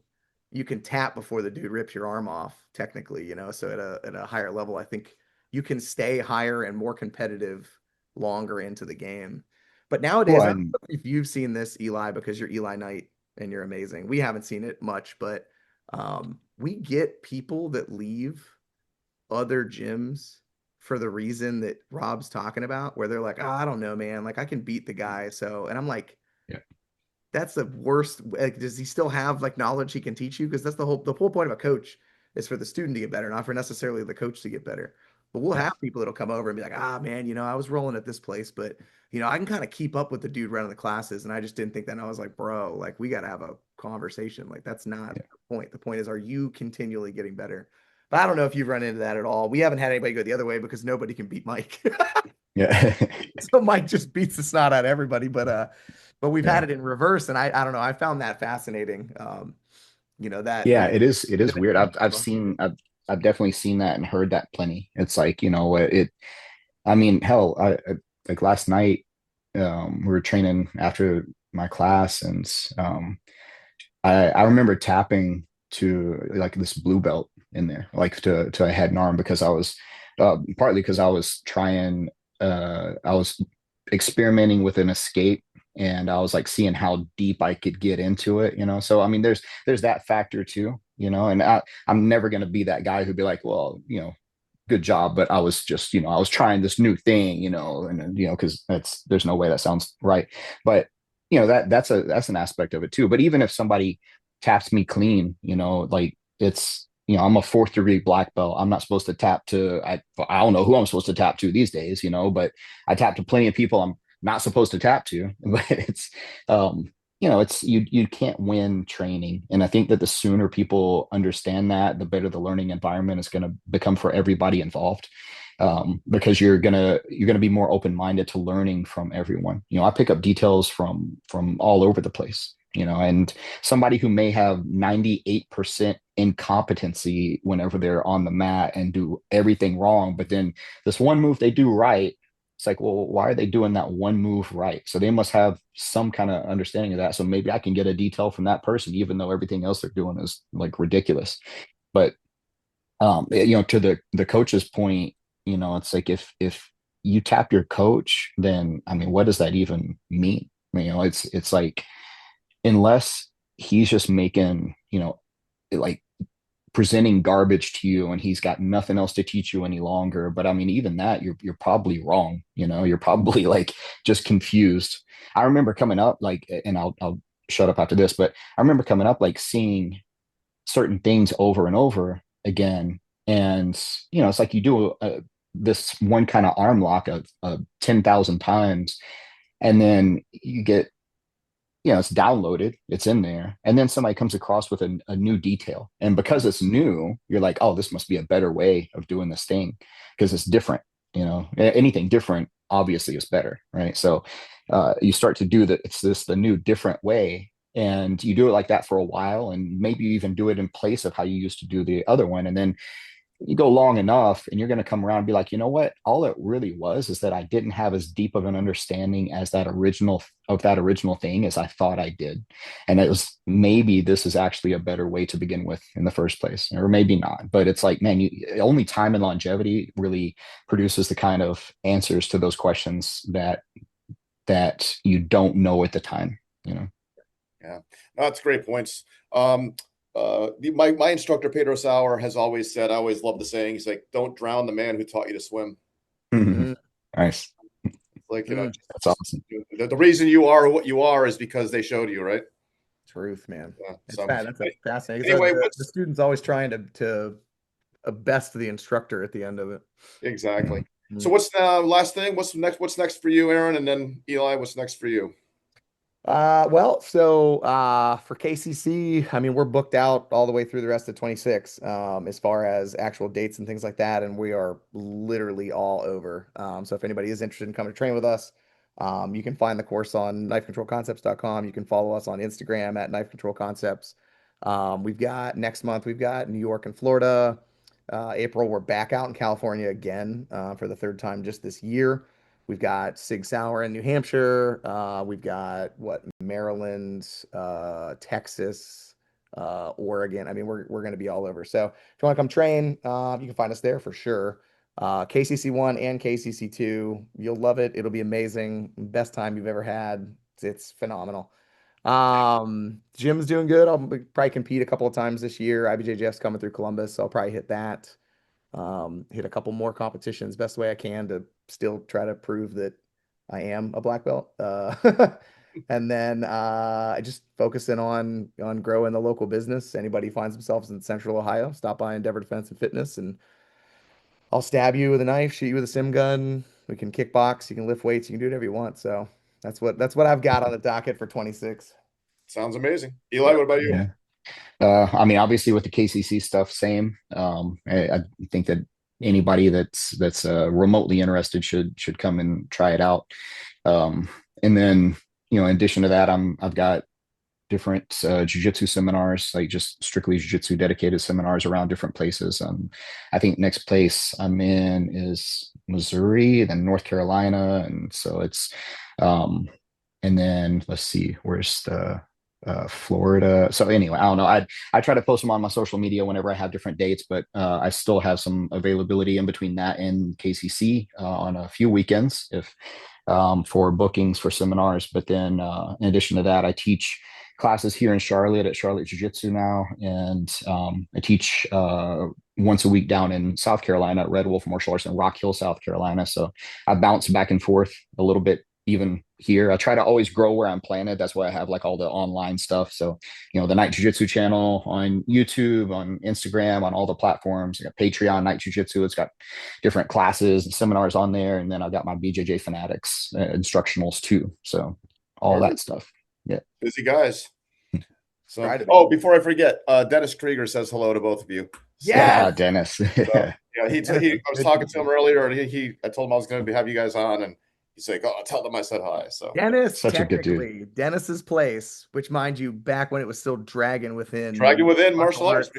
you can tap before the dude rips your arm off technically, so at a higher level, I think you can stay higher and more competitive longer into the game. But nowadays, I don't know if you've seen this, Eli, because you're Eli Knight and you're amazing. We haven't seen it much, but we get people that leave other gyms for the reason that Rob's talking about, where they're like, oh, I don't know, man, like I can beat the guy. So, and I'm like, Yeah. That's the worst. Like, does he still have like knowledge he can teach you? Because that's the whole point of a coach is for the student to get better, not for necessarily the coach to get better. But we'll have people that'll come over and be like, man, I was rolling at this place, but I can kind of keep up with the dude running the classes, and I just didn't think that. And I was like, bro, like we got to have a conversation. Like that's not the point. The point is, are you continually getting better? But I don't know if you've run into that at all. We haven't had anybody go the other way because nobody can beat Mike. Yeah. So Mike just beats the snot out of everybody, but we've had it in reverse, and I don't know. I found that fascinating. That. Yeah, it is weird. I've definitely seen that and heard that plenty. It's like, I mean, hell, like last night, we were training after my class, and I remember tapping to like this blue belt in there, like to a head and arm, because I was partly because I was trying, I was experimenting with an escape, and I was like seeing how deep I could get into it, So I mean, there's that factor too, and I'm never going to be that guy who'd be like, well, good job, but I was just, I was trying this new thing, and because there's no way that sounds right, but that's an aspect of it too. But even if somebody taps me clean, like it's, I'm a 4th-degree black belt. I'm not supposed to tap to, I don't know who I'm supposed to tap to these days, but I tap to plenty of people I'm not supposed to tap to. But it's, it's you can't win training. And I think that the sooner people understand that, the better the learning environment is going to become for everybody involved. Because you're gonna be more open-minded to learning from everyone. I pick up details from all over the place, and somebody who may have 98% incompetency whenever they're on the mat and do everything wrong, but then this one move they do right, it's like, well, why are they doing that one move right? So they must have some kind of understanding of that. So maybe I can get a detail from that person, even though everything else they're doing is like ridiculous. But to the coach's point, it's like if you tap your coach, then I mean, what does that even mean? It's like, unless he's just making, like presenting garbage to you and he's got nothing else to teach you any longer. But I mean, even that, you're probably wrong. You're probably like just confused. I remember coming up like, and I'll shut up after this, but I remember coming up like seeing certain things over and over again. And, it's like you do this one kind of arm lock of 10,000 times, and then you get, it's downloaded, it's in there, and then somebody comes across with a new detail, and because it's new, you're like, oh, this must be a better way of doing this thing because it's different. Anything different obviously is better, right? So you start to do that. It's the new different way, and you do it like that for a while, and maybe you even do it in place of how you used to do the other one, and then you go long enough and you're going to come around and be like, you know what, all it really was is that I didn't have as deep of an understanding as that original thing as I thought I did, and it was, maybe this is actually a better way to begin with in the first place, or maybe not. But it's like, man, only time and longevity really produces the kind of answers to those questions that you don't know at the time. Yeah, no, that's great points. My instructor Pedro Sauer has always said, I always love the saying, he's like, don't drown the man who taught you to swim. Nice. Like, that's awesome. The reason you are what you are is because they showed you, right? Truth, man. Yeah, that's fascinating. Anyway, the student's always trying to best the instructor at the end of it. Exactly. So what's the last thing? What's next for you, Aaron? And then Eli, what's next for you? So for KCC, I mean, we're booked out all the way through the rest of 26, as far as actual dates and things like that, and we are literally all over. So if anybody is interested in coming to train with us, you can find the course on knifecontrolconcepts.com. You can follow us on Instagram at knifecontrolconcepts. Next month, we've got New York and Florida. April, we're back out in California again, for the third time just this year. We've got Sig Sauer in New Hampshire. We've got Maryland, Texas, Oregon. I mean, we're going to be all over. So if you want to come train, you can find us there for sure. KCC 1 and KCC 2, you'll love it. It'll be amazing. Best time you've ever had. It's phenomenal. Jim's doing good. I'll probably compete a couple of times this year. IBJJF's coming through Columbus, so I'll probably hit that. Hit a couple more competitions best way I can to still try to prove that I am a black belt. And then I just focusing on growing the local business. Anybody finds themselves in Central Ohio, stop by Endeavor Defense and Fitness, and I'll stab you with a knife, shoot you with a sim gun. We can kickbox, you can lift weights, you can do whatever you want. So that's what I've got on the docket for 26. Sounds amazing. Eli, what about you? Yeah. I mean, obviously with the KCC stuff, same. I think that anybody that's remotely interested should come and try it out. And then, in addition to that, I've got different jiu-jitsu seminars, like just strictly jiu-jitsu dedicated seminars around different places. I think next place I'm in is Missouri, then North Carolina, and so it's and then let's see, where's the Florida. So anyway, I don't know. I try to post them on my social media whenever I have different dates, but I still have some availability in between that and KCC on a few weekends if for bookings for seminars. But then in addition to that, I teach classes here in Charlotte at Charlotte Jiu Jitsu now, and I teach once a week down in South Carolina at Red Wolf Martial Arts in Rock Hill, South Carolina. So I bounce back and forth a little bit even here. I try to always grow where I'm planted. That's why I have like all the online stuff. So, the Night Jiu Jitsu channel on YouTube, on Instagram, on all the platforms. I got Patreon, Night Jiu Jitsu. It's got different classes and seminars on there. And then I've got my BJJ Fanatics instructionals too. So all that stuff. Yeah. Busy guys. So, before I forget, Dennis Krieger says hello to both of you. Yeah, Dennis. So, I was talking to him earlier, and I told him I was going to have you guys on, and he's like, "Oh, tell them I said hi." So Dennis, such a good dude. Dennis's place, which mind you, back when it was still Dragon Within martial arts.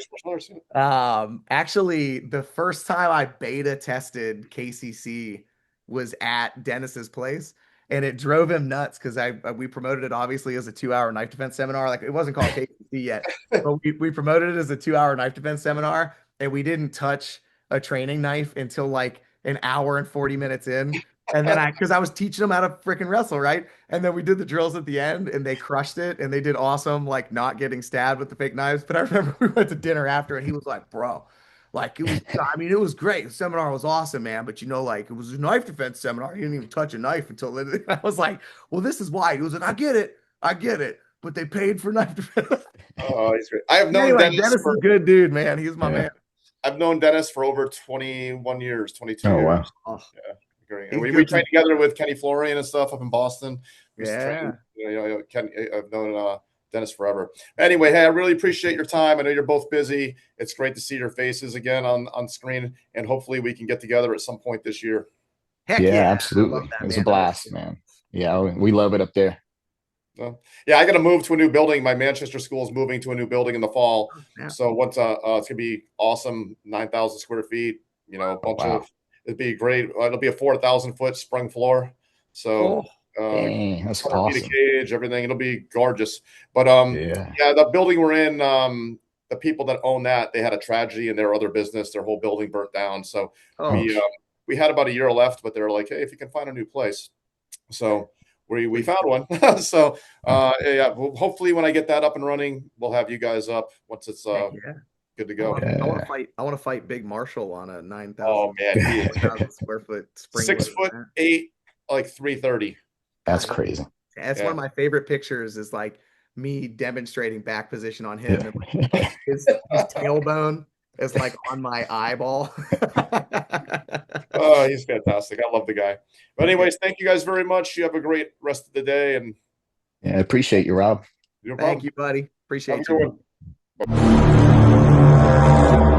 Actually, the first time I beta tested KCC was at Dennis's place, and it drove him nuts because we promoted it obviously as a 2-hour knife defense seminar. Like, it wasn't called KCC yet, but we promoted it as a 2-hour knife defense seminar, and we didn't touch a training knife until like an hour and 40 minutes in. And then because I was teaching them how to freaking wrestle, right? And then we did the drills at the end, and they crushed it, and they did awesome, like not getting stabbed with the fake knives. But I remember we went to dinner after, and he was like, "Bro, like it was, I mean, it was great. The seminar was awesome, man. But like it was a knife defense seminar. You didn't even touch a knife until it." I was like, "Well, this is why." He was like, "I get it, but they paid for knife defense." Oh, he's great. I have known Dennis is a good dude, man. He's my man. I've known Dennis for over 21 years, 22 Oh, years. wow. Oh, Yeah, great. he's And we good trained to- together with Kenny Florian and stuff up in Boston. We used to train, yeah. Ken, I've known Dennis forever. Anyway, hey, I really appreciate your time. I know you're both busy. It's great to see your faces again on screen, and hopefully we can get together at some point this year. Heck Yeah, yeah. I absolutely. love that, It was a man. blast, man. Yeah, we love it up there. Yeah, I got to move to a new building. My Manchester school is moving to a new building in the fall. Yeah. So once it's gonna be awesome, 9,000 square feet. You know, a bunch Wow. of it'd be great. It'll be a 4,000-foot sprung floor. So Dang, that's 100 feet of awesome. cage, everything. It'll be gorgeous. But Yeah. yeah, the building we're in, the people that own that, they had a tragedy in their other business. Their whole building burnt down. So we had about a year left, but they're like, hey, if you can find a new place. So we found one. So yeah, hopefully when I get that up and running, we'll have you guys up once it's good to go. I want to fight Big Marshall on a 9,000 Oh man, 4,000 square foot spring. 6'8", like 330. That's crazy. That's one of my favorite pictures is like me demonstrating back position on him. And like his tailbone is like on my eyeball. Oh, he's fantastic. I love the guy. But anyways, thank you guys very much. You have a great rest of the day. And yeah, I appreciate you, Rob. No problem. Thank you, buddy. Appreciate Have a you. good one. Bye.